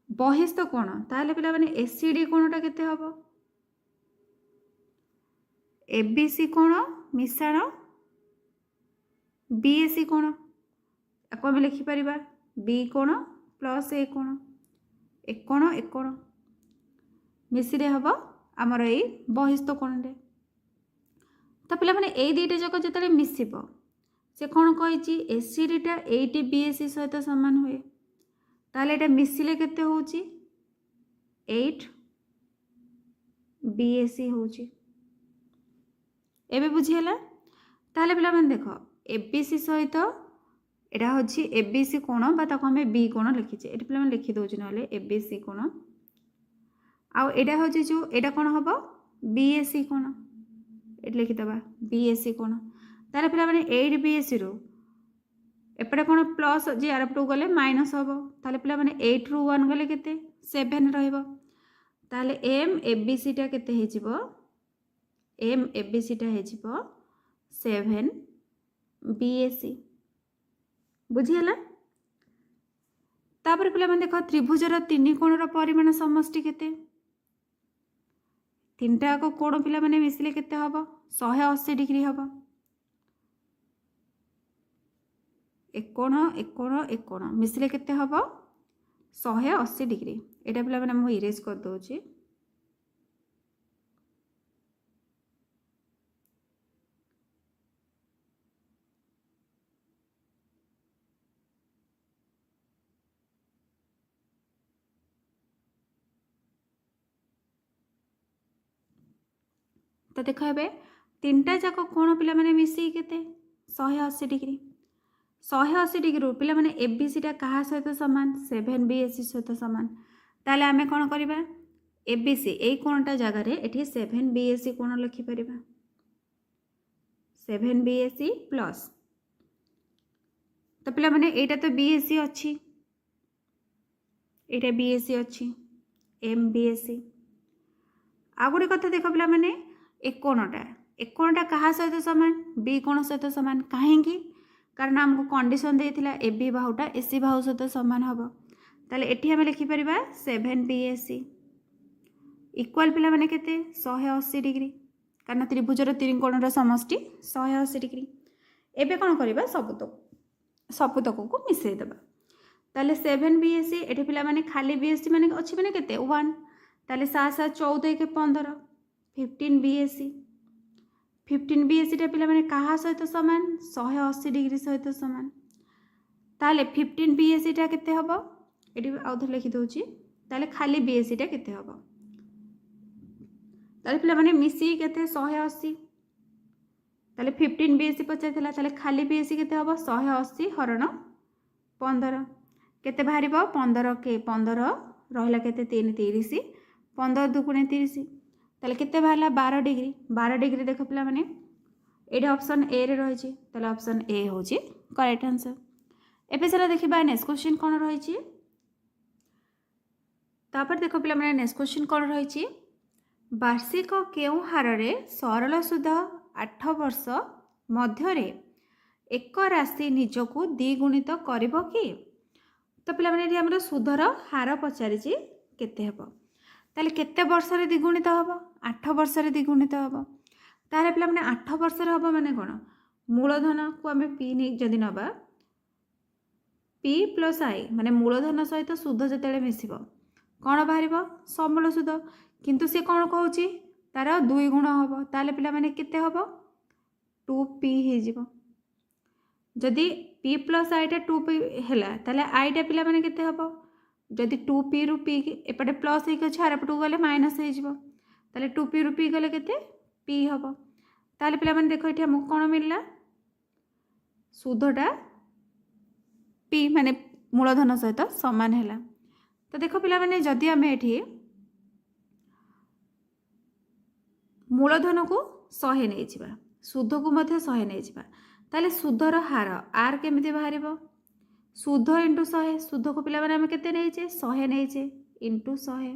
बहिस्थ कोण ताहले पिला माने एसीडी कोणटा केते हबो एबीसी कोण मिश्रण बीएसी कोण आको हम लिखि परिबा बी कोण प्लस ए कोण मिसिरे हबो हमर ए बहिस्थ कोणरे तो पिला माने ए दुईटा जाक जतले मिसिबो से कोण कहिछि एसीडीटा 80 बीएसी सहित समान हुए ताले एटा मिसिले केते होउछि 8 बीएसी होउछि एबे बुझियला ताले पिला माने देखो एबीसी सहित एटा होछि एबीसी कोण बा ताको हमें बी कोण लिखिछे एटा पिला माने लिखि दोछि नले एबीसी कोण आ एटा होछि जो एटा कोण हबो बीएसी कोण एटा लिखि दबा बीएसी कोण ताले पिला माने 8 बीएसी रो एपटे कौन प्लस जी आर टू गले माइनस हम ताले पिला माने 8 रु 1 गले केते 7 रहइबो ताले एम एबीसी टा केते हे जिवो एम एबीसी टा हे जिवो 7 बीएसी बुझियला। तापर पिला माने देखो त्रिभुजर तीन कोणर परिमाण समष्टि केते तीनटा को कोण पिला माने मिसिले केते हबो 180 डिग्री हबो एक कोण एक कोण एक कोण मिसिले केते हबो 180 डिग्री। एटा पिला माने मु इरेज कर दोची तो देख ए तीनटा जाक कोण पिला माने मिसी केते 180 डिग्री 180 डिग्री पिला माने एबीसी टा कहा सहित समान 7 बीएसी सहित समान ताले आमे कोन करबा एबीसी एई कोणटा जगह रे एठी 7 बीएसी कोण लिखि परिबा 7 बीएसी प्लस तो पिला माने एटा तो बीएसी अछि एटा बीएसी अछि एम बीएसी आ गुडी कथा देखो पिला माने एक कोणटा कहा सहित समान बी कोण सहित समान काहेकि कारण हमको कंडीशन देथिला ए बी बाहुटा एसी बाहु सहित समान हबो ताले एठी हम लिखि परिबा 7 बीएसी इक्वल पिला माने केते 180 डिग्री कारण त्रिभुजर तीन कोणर समष्टि 180 डिग्री। एबे कोन करबा सबतक को मिसै देबा ताले 7 बीएसी एठी पिला माने खाली बीएसी माने अछि माने केते 1 ताले 7 7 14 के 15 15 बीएसी टा पिला माने कहा सहित समान 180 डिग्री सहित समान ताले 15 बीएसी टा केते हबो एटी आउथर लिखि दोची ताले खाली बीएसी टा केते हबो ताले पिला माने मिसी केते 180 ताले 15 बीएसी पचाइथिला ताले खाली बीएसी केते हबो 180 हरण 15 केते बाहरिबो 15 के 15 रहला केते 3 30 15 दुगुणे 30 ताले केते बाहला 12 डिग्री देख पिला माने एडे ऑप्शन ए रे रही छी ताले ऑप्शन ए होची करेक्ट आंसर। एबे चला देखिबा नेक्स्ट क्वेश्चन कोन रही छी तापर देखो पिला माने नेक्स्ट क्वेश्चन कोन रही छी वार्षिक केउ हार रे सरल सुध 8 वर्ष मध्य रे एक राशि निजको द्विगुणित करिवो कि तो पिला माने हमर सुधर हार पचारि छी केते हेबो ताले केते वर्ष रे द्विगुणित हबो 8 वर्ष रे द्विगुणित हबो तारे पिला माने 8 वर्ष रे हबो माने कोन मूलधन को हमें पी नै जदि नबा पी प्लस आई माने मूलधन सहित सुध जतेले मिसिबो कोन बाहरिबो समूल सुध किंतु से कोन कहूची तार 2 गुण हबो ताले पिला माने केते हबो 2p हे जिवो जदि p प्लस आई टा 2p हैला ताले आई टा पिला माने केते हबो जदि 2p रु p एपटे प्लस हे छ आरपटू गले माइनस हे जिवो ताले 2p रु p गले केते p हबो ताले पिला माने देखो एठी हमको कोन मिलला सुधटा p माने मूलधन सहित समान हैला तो देखो पिला माने जदि हमें एठी मूलधन को 100 नै जिबा सुध को मध्य 100 नै जिबा ताले सुधर हार आर केमिति बाहरिबो सुध इंटू 100 सुध को पिला माने हम केते नैचे 100 नैचे इंटू 100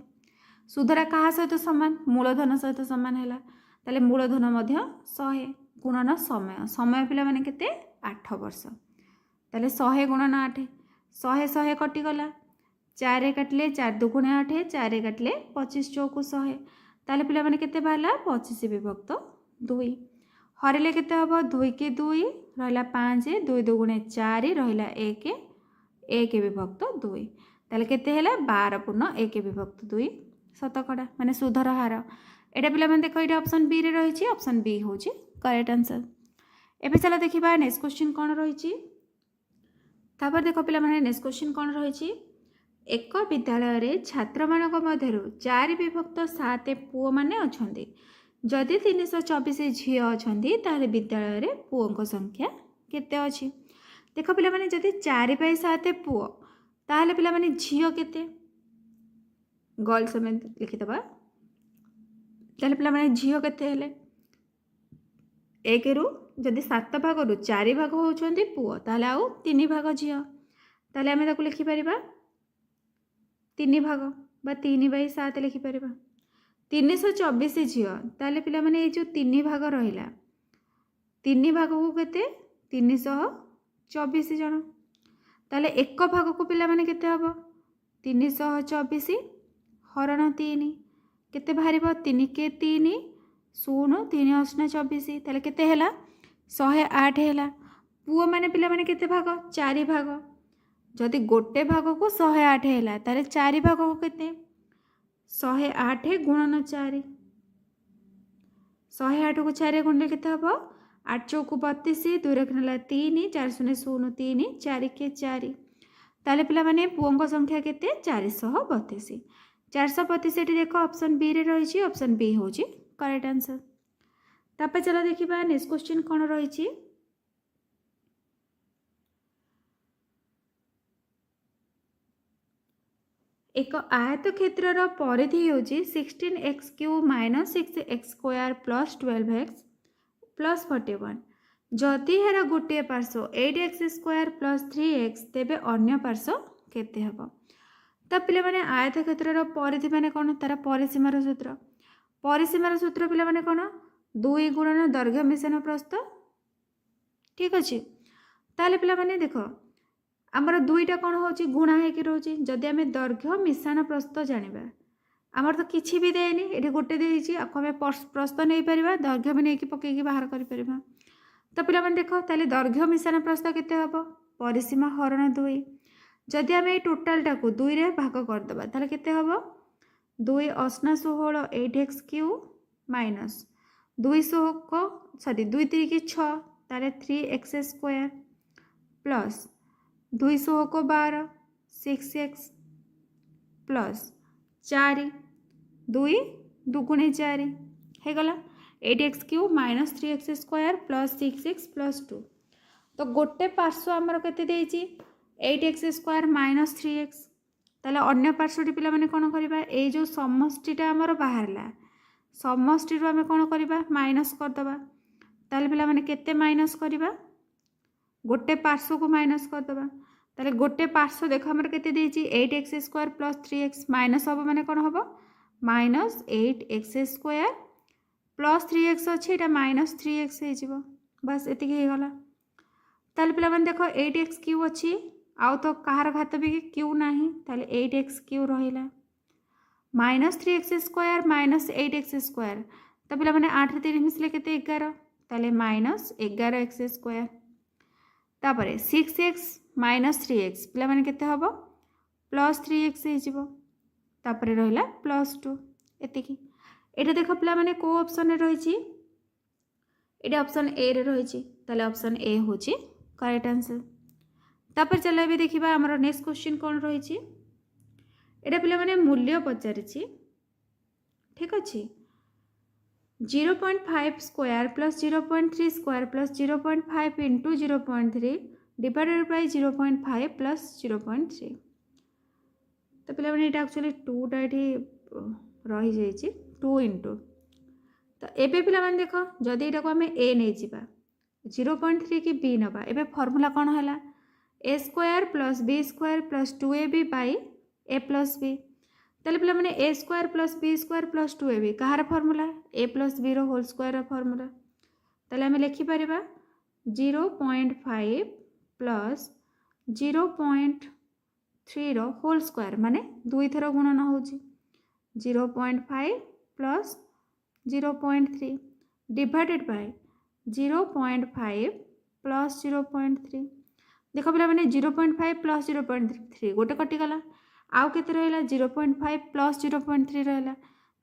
सुधरा कहा सहित समान मूलधन सहित समान हैला ताले मूलधन मध्य 100 गुणन समय समय पिला माने केते 8 वर्ष ताले 100 गुणन 8 100 100 कटि गला 4 काटले 4 दुगुणे 8 4 काटले 25 चौकु 100 ताले पिला माने केते बाहला 25 विभक्त 2 हरिले केते हबो 2 के 2 रहला 5 2 दुगुणे 4 रहला 1 1 विभक्त 2 ताले केते हैला 12 पूर्ण 1 विभक्त 2 शतकड़ा माने सुधर हार एटा पिला माने देखो एटा ऑप्शन बी रे रही छी ऑप्शन बी होची करेक्ट आंसर। एबे चला देखिबा नेक्स्ट क्वेश्चन कोन रही छी तापर देखो पिला माने नेक्स्ट क्वेश्चन कोन रही छी एक विद्यालय रे छात्र मानक मध्यरु 4 विभक्त 7 पुओ माने अछंदी जदि 324 झियो अछंदी ताले विद्यालय रे पुओ को संख्या केते अछि देखो पिला माने जदि 4 बाय 7 पुओ ताले पिला माने झियो केते गर्ल समेत लिखि दबा ताले पिला माने झियो केते हेले 1 रु जदि 7 भागरू 4 भाग होउछन्ति पुओ ताले आउ 3 भाग झियो ताले आमे ताकू लिखि परिबा 3 भाग बा 3/7 लिखि परिबा 324 झियो ताले पिला माने ए जो 3 भाग रहिला 3 भाग को केते 324 जण ताले एक भाग को पिला माने केते हबो 324 हरण 3 केते बाहरिबो 3 के 3 0 3 8 24 ताले केते हैला 108 हैला पुओ माने पिला माने केते भाग 4 भाग जदि गोटे भाग को 108 हैला ताले 4 भाग को केते 108 गुणन 4 108 को 4 गुणले केते हबो 8 चौको 32 2 रखनला 3 4 0 0 3 4 के 4 ताले पिला माने पुओंको संख्या केते 432 432 एटी देखो ऑप्शन बी रे रही छी ऑप्शन बी होची करेक्ट आंसर। तापर चला देखिबा नेक्स्ट क्वेश्चन कोन रही छी एक आयत क्षेत्रर परिधि होची 16x³ - 6x² + 12x + 41 जदि हेरा गोटे पार्श्व 8x² + 3x तेबे अन्य पार्श्व केते हबो त पिले माने आयत क्षेत्रर परिधि माने कोन तारा परिसीमार सूत्र पिले माने कोन 2 गुणन दैर्घ्य मिश्रण प्रस्थ ठीक अछि ताले पिला माने देखो आमर दुईटा कोन होची गुणा हे कि रोची जदि आमे दैर्घ्य मिश्रण प्रस्थ जानिबा आमर तो किछि भी देनी एठी गोटे देइछि आको हमें प्रस्थ नै परिबा दैर्घ्य भी नै कि पकेकी बाहर करि परिबा तो पिला माने देखो ताले दैर्घ्य मिश्रण प्रस्थ केते हबो परिसीमा हरण 2 जदि आमे टोटल टाको 2 रे भाग कर दबा ताले केते हबो 2 8 16 8x³ माइनस 200 को सॉरी 2 3 की 6 ताले 3x² प्लस 200 को 12 6x प्लस 4 2 दुगुणे 4 हे गला 8x³ minus 3x² plus 6x plus 2 तो गोटे पार्श्व आमर केते देइछि 8x² माइनस 3x ताले अन्य पार्श्वटी पिला माने कोन करबा ए जो समष्टिटा आमर बाहरला समष्टि रो आमे कोन करबा माइनस कर दबा ताले पिला माने केते माइनस करबा गोटे पार्श्व को माइनस कर दबा ताले गोटे पार्श्व देखो हमर केते देइछि 8x² प्लस 3x माइनस हबो माने कोन हबो माइनस 8x² प्लस 3x अच्छे एटा माइनस 3x हे जिवो बस एतिक हे गला ताले पिला माने देखो 8x³ अछि आउ तो कहार घात भी क्यू नाही ताले 8x³ रहिला माइनस 3x² माइनस 8x² तो पिला माने 8 रे 3 मिसले केते 11 ताले माइनस 11x² तापरे 6x माइनस 3x पिला माने केते हबो प्लस 3x हे जिवो तापरे रहिला प्लस 2 एतिकी एटा देखो पिला माने को ऑप्शन रे रही छी एटा ऑप्शन ए रे रही छी ताले ऑप्शन ए होची करेक्ट आंसर। तापर चला भी देखिबा हमर नेक्स्ट क्वेश्चन कोन रही छी एटा पिला माने मूल्य पचारि छी ठीक अछि 0.5 square plus 0.3 square plus 0.5 into 0.3 divided by 0.5 plus 0.3 तो पिला माने एटा एक्चुअली 2 टा एठी रही जाई छी 2 इंटू तो एबे पिला माने देखो जदि एटा को हमें a नै जिबा 0.3 की b नबा एबे फार्मूला कोन हला a² plus b² plus 2ab by a plus b ताले पिला माने a² plus b² plus 2ab कहार फार्मूला a प्लस b रो होल स्क्वायर रो फार्मूला ताले हमें लिखि परिबा 0.5 प्लस 0.3 रो होल स्क्वायर माने दुई थरो गुणन होची 0.5 प्लस 0.3 डिवाइडेड बाय 0.5 प्लस 0.3 देखो पिला माने 0.5 प्लस 0.3 गोटे कटि गला आउ केते रहला 0.5 प्लस 0.3 रहला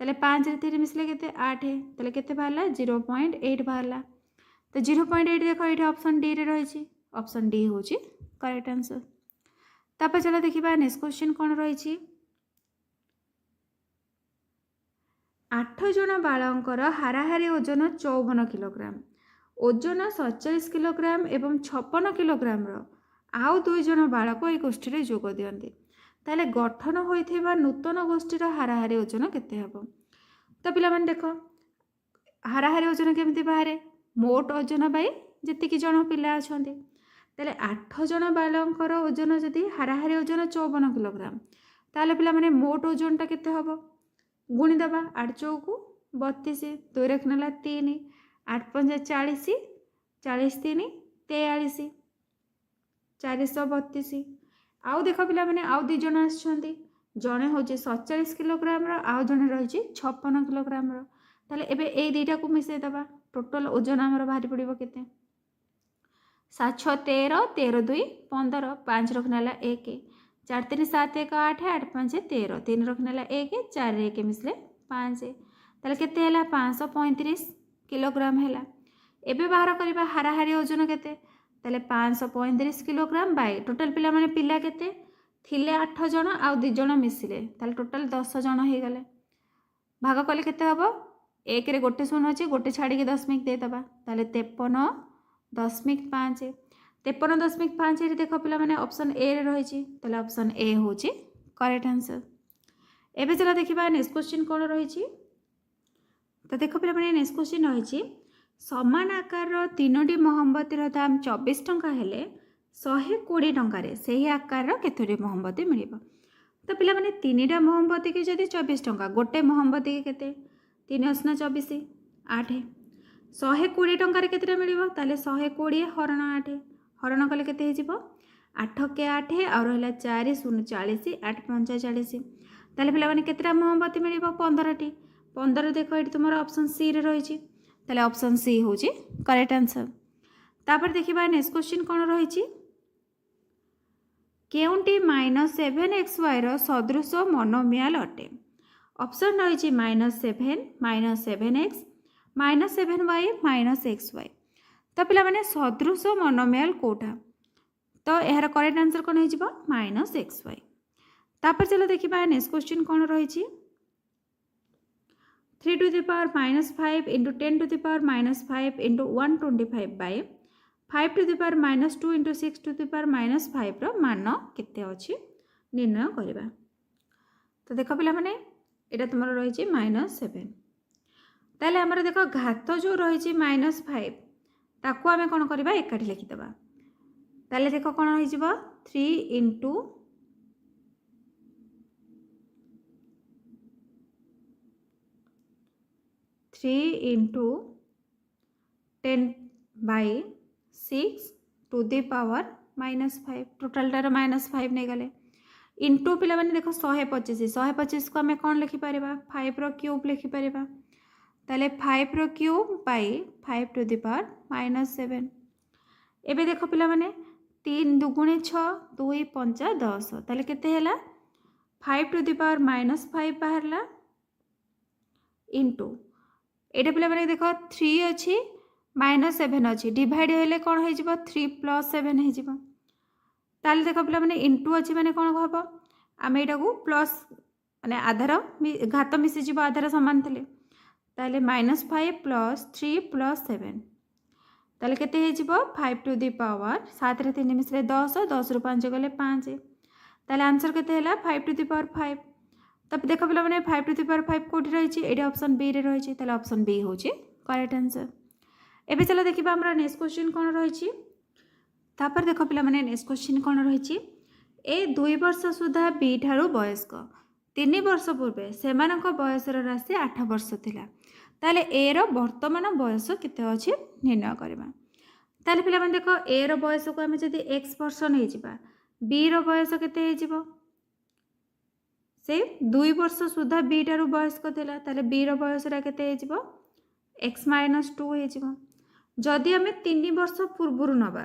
ताले 5 रे 3 मिसले केते 8 ताले केते बाहरला 0.8 बाहरला तो 0.8 देखो एटा ऑप्शन डी रे रही छी ऑप्शन डी होची करेक्ट आंसर। तापर चला देखिबा नेक्स्ट क्वेश्चन कोन रही छी 8 जन बालंकर हाराहारी ओजन 54 किलोग्राम ओजन 47 किलोग्राम एवं 56 किलोग्राम रो आउ 2 जन बालक ए गोष्ठी रे जोग दियंती ताले गठन होइथिबा नूतन गोष्ठीर हाराहारी ओजन केते हबो तो पिला माने देखो हाराहारी ओजन केमती बाहरे मोट ओजन बाई जेतिकी जन पिला अछंती ताले 8 जन बालंकर ओजन जदि हाराहारी ओजन 54 किलोग्राम ताले पिला माने मोट ओजनटा केते हबो गुणी दबा 8 चौकु 32 2 रख नेला 3 8 पंजा 40 40 3 43 432 आउ देख पिला माने आउ दी जन आछंती जणे होचे 47 किलोग्राम रो आउ जणे रहिची 56 किलोग्राम रो ताले एबे ए दुईटा को मिसई दबा टोटल ओजन हमर बाहरी पड़िबो केते 7 6 13 13 2 15 5 रख नेला 1 4 3 7 1 8 8 5 13 3 रख नेला 1 4 1 मिसले 5 ताले केते हैला 535 किलोग्राम हैला एबे बाहर करबा हाराहारी ओजन केते ताले 535 किलोग्राम बाय टोटल पिला माने पिला केते थिले 8 जण आ 2 जण मिसिले ताले टोटल 10 जण हे गले भाग कले केते हबो 1 रे गोटे शून्य अछि गोटे छाडी के दशमिक दे दबा ताले 53.5 53.5 रे देखो पिला माने ऑप्शन ए रे रही छी ताले ऑप्शन ए होची करेक्ट आंसर एबे चला देखिबा नेक्स्ट क्वेश्चन कोन रही छी तो देखो पिला माने नेक्स्ट क्वेश्चन रही छी समान आकार रो तीनोटी मोहम्बती रो दाम 24 टंका हेले 120 टंका रे सही आकार रो केतोटी मोहम्बती मिलिबो तो पिला माने तीनटा मोहम्बती के जदी 24 टंका गोटे मोहम्बती के केते 3 असना 24 8 120 टंका रे केतेटा मिलिबो ताले 120 हरण 8 हरण कले केते हे जिवो 8 के 8 और रहला 4 0 40 8 5 40 ताले पिला माने केतेटा मोहम्बती मिलिबो 15 टी 15 देखो एठी तुमरो ऑप्शन सी रे रही छी ताले ऑप्शन सी होची करेक्ट आंसर तापर देखिबा नेक्स्ट क्वेश्चन कोन रही छी केउंटी -7xy रो सदृश मोनोमियल अटे ऑप्शन रही छी -7 -7x -7y -xy तो पिला माने सदृश मोनोमियल कोठा तो यार करेक्ट आंसर कोन हे जिवो -xy तापर चलो देखिबा नेक्स्ट क्वेश्चन कोन रही छी 3 to the power -5 into 10 to the power -5 into 125 by 5 to the power -2 into 6 to the power -5 रो मान केते अछि निर्णय करबा तो देखो पिला माने एटा तुमरो रही छी -7 ताले हमर देखो घात जो रही छी -5 ताको हमें कोन करबा एकाठी लिखि देबा ताले देखो कोन होई जिवो 3 into 3 into 10 by 6 to the power -5 total टार -5 नहीं गले इंटू पिला माने देखो 125 को हमें कौन लिखि पारिबा 5 रो क्यूब लिखि पारिबा ताले 5 रो cube by 5 to the power -7 एबे देखो पिला माने 3 दुगुणे 6 2 5 10 ताले केते हैला 5 टू द पावर -5 बाहरला इंटू एटा पिला माने देखो 3 अछि -7 अछि डिवाइड हेले कोन हे जिवो 3 + 7 हे जिवो ताले देखो पिला माने इंटू अछि माने कोन हबो आमे एटा को प्लस माने आधार घात मिसि जिवो आधार समान थिले ताले -5 + 3 + 7 ताले केते हे जिवो 5 टू द पावर 7 रे 3 मिसले 10 10 रो 5 गले 5 ताले आंसर केते हैला 5 टू द पावर 5 तब देखो पिला माने 5 टू द पावर 5 कोठी रही छी एटा ऑप्शन बी रे रही छी ताले ऑप्शन बी होची करेक्ट आंसर एबे चलो देखिबा हमरा नेक्स्ट क्वेश्चन कोन रही छी तापर देखो पिला माने नेक्स्ट क्वेश्चन कोन रही छी ए 2 वर्ष सुधा बी ठारू वयस्क 3 वर्ष पूर्वे सेमानक बयसर राशि 8 वर्ष थिला ताले ए रो वर्तमान बयस केते अछि निर्णय करबा ताले पिला माने देखो ए रो बयस को हम जदी x वर्ष नै जिबा बी रो बयस केते हे जिवो से 2 वर्ष सुधा बी ठारू वयस्क थिला ताले बी रो बयस रा केते हे जिवो x - 2 हे जिवो जदि हमें 3 वर्ष पूर्वरु नबा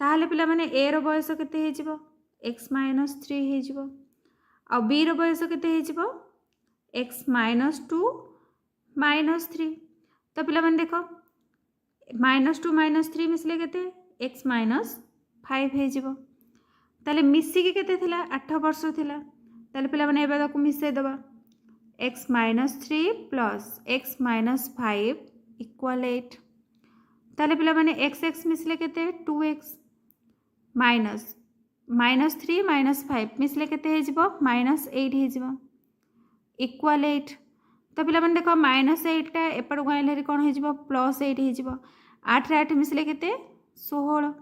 ताहले पिला माने ए रो बयस केते हे जिवो x - 3 हे जिवो आ बी रो बयस केते हे जिवो x - 2 - 3 तो पिला माने देखो -2 - 3 मिसले केते x - 5 हे जिवो ताले मिसी के केते थिला 8 वर्ष थिला ताले पिला माने एबा को मिसै दबा x - 3 plus x - 5 equal 8 ताले पिला माने x मिसले केते 2x माइनस -3 - 5 मिसले केते हे जिवो -8 हे जिवो इक्वल 8 तो पिलामाने देख -8 एपटू आइले कौन हो +8 हो 8 रे 8 मिसले केते 16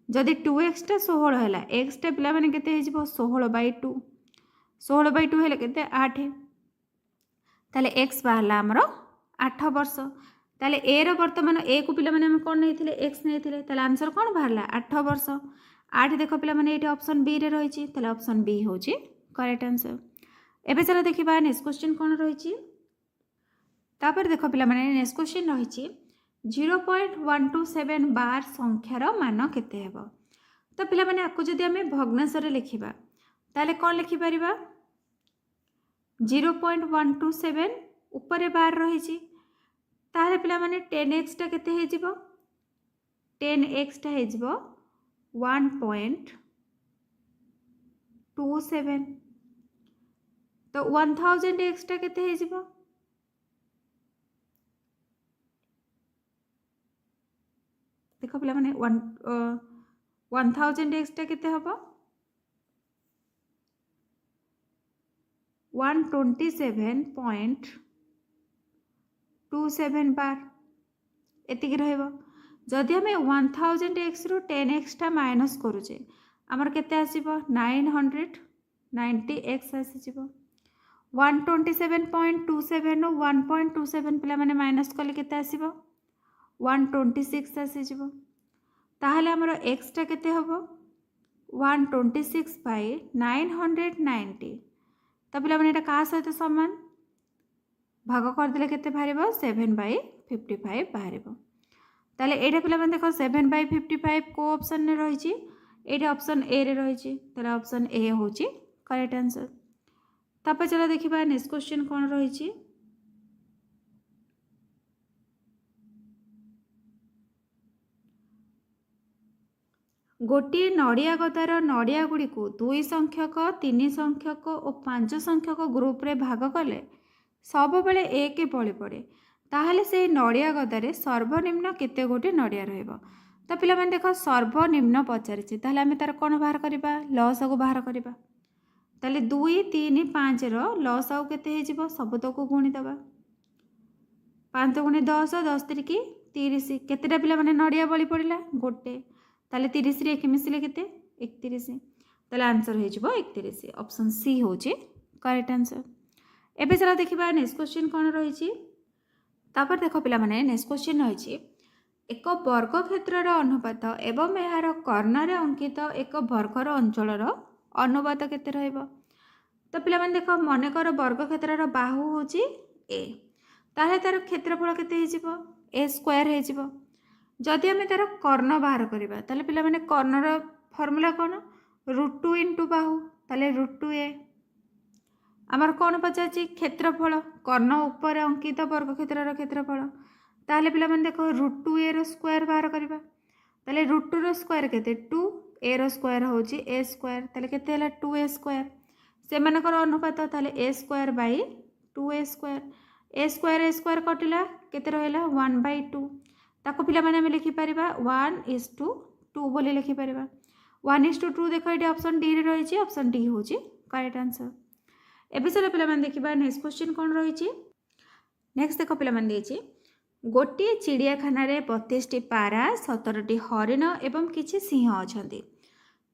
जदि 2x टा 16 है x टा पिलामाने केते हो 16/2 16/2 हेले केते 8 ताले x बाहरला हमरो 8 वर्ष ताले a रो वर्तमान a को पिलामाने हम कोन नेथिले x नेथिले ताले आंसर कोन बाहरला 8 वर्ष 8 देखो पिलामाने एठी ऑप्शन बी रे रहिछि ताले ऑप्शन बी होछि करेक्ट आंसर। एबे चलो देखिबा नेक्स्ट क्वेश्चन कोन रहिछि तापर देखो पिलामाने नेक्स्ट क्वेश्चन रहिछि 0.127 बार संख्यार मान केते हेबो तो पिलामाने आकु जदि हमें भग्नांशरे लिखिबा ताले कोन लिखि परिबा 0.127 ऊपर बार रहिछि ताले पिलामाने 10x टा केते हे जिवो 10x टा हे जिवो 1.27 तो 1000x टा केते हे जिवो देखो पिला माने 1000x टा केते हबो 127.27 बार एतिक रहइबो जदि हमें 1000x रु 10x टा माइनस करूचे हमर केते आसीबो 990x आसीबो 127.27 नु 1.27 पिला माने माइनस कले केते आसीबो 126 आसीजिबो ताहले हमर x टा केते हबो 126/990 तो पिला माने एटा का सहित समान भाग कर दिले केते बाहरिबो 7/55 बाहरिबो ताले एटा पिला माने देखो 7/55 को ऑप्शन ने रहिछि एटा ऑप्शन ए रे रहिछि ताले ऑप्शन ए होछि करेक्ट आंसर। तापर चलो देखिबा नेक्स्ट क्वेश्चन कोन रहिछि गोटे नड़िया गदार नड़िया गुड़ी को 2 संख्यक 3 संख्यक और 5 संख्यक ग्रुप रे भाग कले सब बेले एक बली पड़े ताहले से नड़िया गदारे सर्वनिम्न केते गोटे नड़िया रहइबो तो पिला माने देखो सर्वनिम्न पचारिछि ताहले आमे तार कोन बाहर करबा लॉस को बाहर करबा ताहले 2 3 5 रो लॉस आउ केते हे जिवो सब तो को गुणी दबा 5 गुणी 10 10 3 30 केतेटा पिला माने नड़िया बली पड़िला गोटे ताले 30 रे 1 मिसले केते 31 ताले आंसर हो जिवो 31 ऑप्शन सी होची करेक्ट आंसर। एबे चला देखिबा नेक्स्ट क्वेश्चन कोन रहिछि तापर देखो पिला माने नेक्स्ट क्वेश्चन रहिछि एक वर्ग क्षेत्रर अनुपात एवं एहार कर्णरे अंकित एक वर्गर अंचलर अनुपात केते रहइबो तो पिला माने देखो मने कर वर्ग क्षेत्रर बाहु होची a ताले तार क्षेत्रफल केते हे जिवो a स्क्वायर हे जिवो जदि आम तार कर्ण बाहर करवा ताले पिला माने कर्णर फर्मूला कौन √2 इंटू बाहु ताले √2a आमर कौन पचार क्षेत्रफल कर्ण उपर अंकित वर्ग क्षेत्रर क्षेत्रफल ताले पिला माने देखो √2a रो स्क्वायर बाहर करवा ताले √2 रो स्क्वायर केते 2 a रो स्क्वायर होची a स्क्वायर ताले केते हला 2a स्क्वायर से मानकर अनुपात ताले a square by 2a square a square कटिला केते रहला 1/2 ताको पिला माने हम लिखि परिबा 1:2 बोली लिखि परिबा 1:2 देखो ये ऑप्शन डी रे रही ऑप्शन डी होची करेक्ट आंसर। एबे चलो पिला माने देखिबा नेक्स्ट क्वेश्चन कोन रही नेक्स्ट देखो पिला माने देछि गोटे चिड़ियाखाना रे 32 टी पारा 17 टी हरिण एवं किछि सिंह अछंती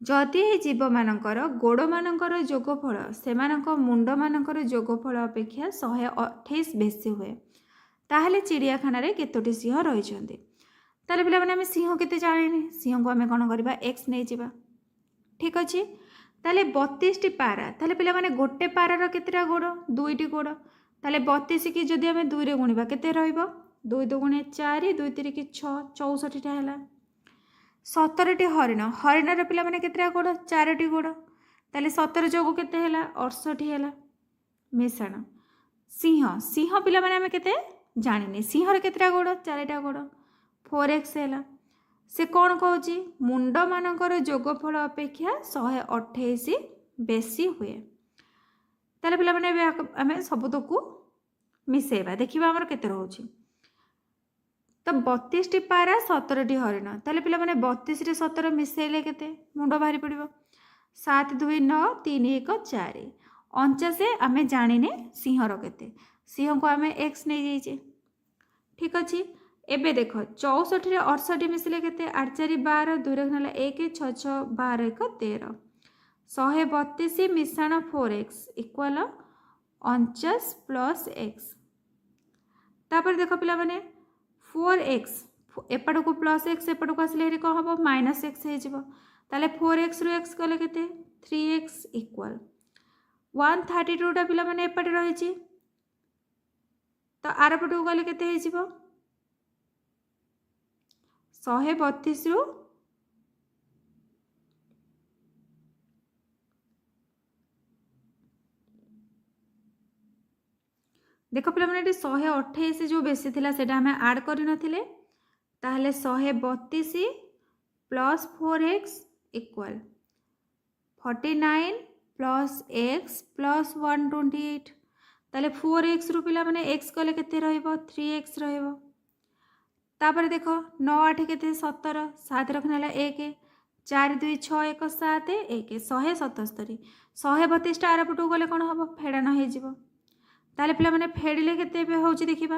जदि ए जीव मानकर गोड़ मानकर जोगफल सेमानक मुंड मानकर जोगफल अपेक्षा 128 बेसी हुए ताहले चिड़ियाखाना रे केतोटी सिंह रहिछंती ताले पिला माने हम सिंह केते जानिनी सिंह को हमें कोन करबा x नै जिबा ठीक अछि ताले 32 टी पारा ताले पिला माने गोटे पारा रो केतेटा गोड़ 2 टी गोड़ ताले 32 की जदि हमें 2 रे गुणिबा केते रहइबो 2 2 गुणे 4 2 3 की 6 64 टा हैला 17 टी हरिण हरिण रो पिला माने केतेटा गोड़ 4 टी गोड़ ताले 17 जोगु केते हैला 68 हैला मिश्रण सिंह सिंह पिला माने हम केते जानिनी सिंह रे केतेटा गोड़ 4 टा गोड़ 4x हैला से कौन कहूँ मुंड मानकर जोगफल अपेक्षा 128 बेसी हुए ताले पिला माने आम सबुतक मिसेबा देखिबा हमर केते रहउची तो 32 टी पारा 17 टी हरिण ताले पिला माने 32 रे 17 मिसेले केते मुंड बाहरी पड़िबो 7 2 9 3 1 4 49 आमे जानिने सिंह रो केते सिंह को आम एक्स नहीं जाइए। ठीक अच्छे एबे देख 64 रे 68 मिसिले केते 8 4 12 2 रे गला 1 6 6 12 1 13 132 मिश्रण 4x इक्वल 49 प्लस एक्स। तापर देख पिला माने 4x एपट को प्लस एक्स एपट को आसले कौन हम माइनस एक्स हो 4x रु एक्स गले केते 3x इक्वल 132टा पिला माने एपटे रही तो आर पट को गले केते 132 रु देख पे 128 जो बेसी थिला सेटा हमें ऐड करि नथिले ताहले 132 plus 4x equal 49 plus x plus 128 ताले 4x रु पिला माने x गले केते रहइबो 3x रहइबो। तापर देख 9 8 केते 17 7 रखनाला 1 4 2 6 1 7 1 177 132 आर पटू गले कौन हम फेड़ान हो ताले पिला माने फेड़िले केते होची देखिबा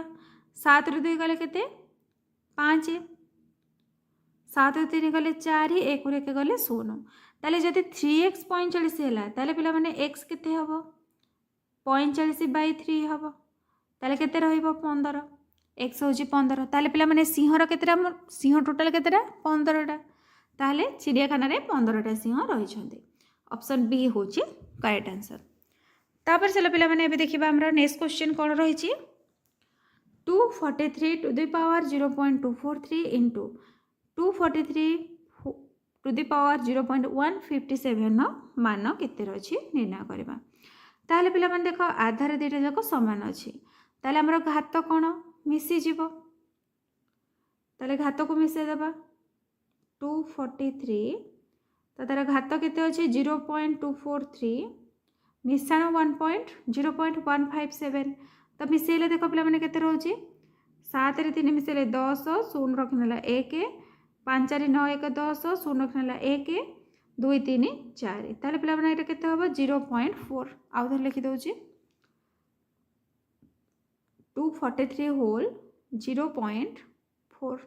7 रु 2 गले केते 5 7 रु 3 गले 4 1 रु 1 गले 0 ताले जदि 3x 45 हैला ताले पिला माने x केते हबो 45/3 हबो ताले केते रहइबो 15 x होची 15 ताले पिला माने सिंहर केतेटा सिंह टोटल केतेटा 15टा ताले चिड़ियाखाना रे 15टा सिंह रही छथि। ऑप्शन बी होची करेक्ट आंसर। तापर चलो पिला माने एबे देखिबा हमरा नेक्स्ट क्वेश्चन कोन रहिछि 243 to the power 0.243 into 243 to the power 0.157 न मान केते रछि निर्णय करबा। ताले पिला माने देखो आधार दुईटा जाक समान अछि ताले हमर घात कोन मिसी जीवो ताले घात को मिसे देबा 243 तार घात केते अछि 0.243 मिश्रण 0.157 तो मिसेले देख पे मैंने के रोचे 7 रे 3 मिसेले 10 0 रखनेला 1 5 4 9 1 10 0 रखनेला 1 2 3 4 ताले पे मैंने के 0.4 आउ थे लिखी दौची 243 होल 0.4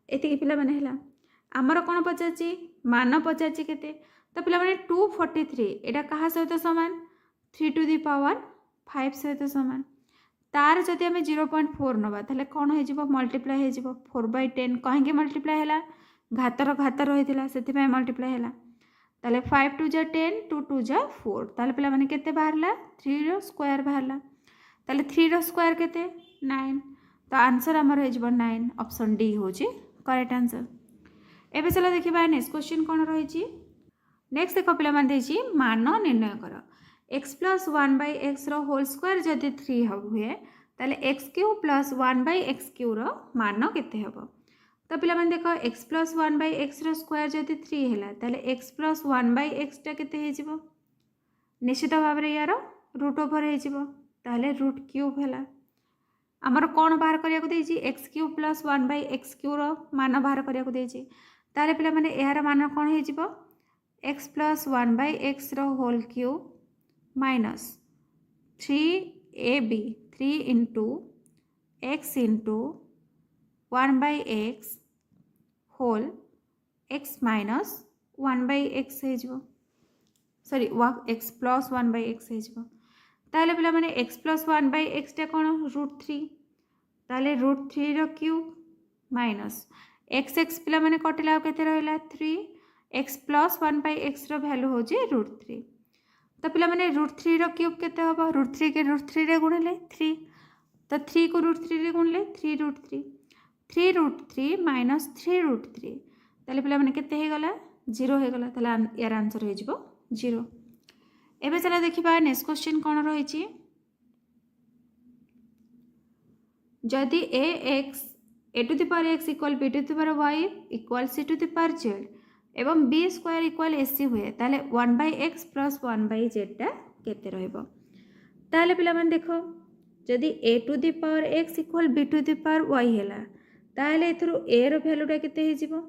एति पिला माने हला आमर कौन पचार मान पचार केते तो पिला माने 243 एटा कहा सहित समान 3 टू दी पावर 5 सहित समान तार जदि आम 0.4 नवा ताले कौन हो मल्टीप्लाई हो 4/10 कहीं मल्टीप्लाई है घातर घात रही से मल्टीप्लाई है ताले 5 टू जा 10 2 टू जा 4 ताले पिला माने केते बाहरला 3 रो स्क्वायर बाहरला ताले 3 रो स्क्वायर केते 9 तो आंसर आमर हो 9 ऑप्शन डी होची करेक्ट आंसर। एबे चलो देखिबा नेक्स्ट क्वेश्चन कौन रही नेक्स्ट देख पे मान निर्णय कर x plus 1/x whole square जदि 3 हुए ताले x Q plus 1/x Q मान केते हम तो पिला माने देख x प्लस 1/x स्क्वायर जदि 3 है ताले x प्लस 1/x टा केते हो निश्चित भाव में यार रूट ओवर हो ताले रूट क्यूब है आमर कौन बाहर करने को x cube plus 1/x Q मान बाहर करने को ताले पिला माने यार मान कौन हो x plus 1/x whole cube minus 3ab 3 into x into 1/x whole x minus 1/x हो सॉरी x प्लस 1/x हो ताले पिला माने x प्लस 1/x टा कौन √3 ताले √3 रो क्यूब माइनस x पिला माने कटिला केते रहला 3 x प्लस 1/x भैल्यू हो √3 तो पिला माने √3 रो क्यूब केते होबो √3 के √3 रे गुणले 3 तो 3 को √3 रे गुणले 3 √3 माइनस 3 ताले पिला माने केते हे गला 0 हे गला ताले यार आंसर हो जिवो 0। एबे चला देखिबा नेक्स्ट क्वेश्चन कोन रहिछि जदि a to the power x equal b to the power y equal c to the power z एवं b स्क्वायर इक्वल ac हुए ताले 1/x प्लस 1/z टा केते रहइबो ताले पिला माने देखो जदि a to the power x equal b to the power y हैला ताले एथरो a रो वैल्यू टा केते हे जिवो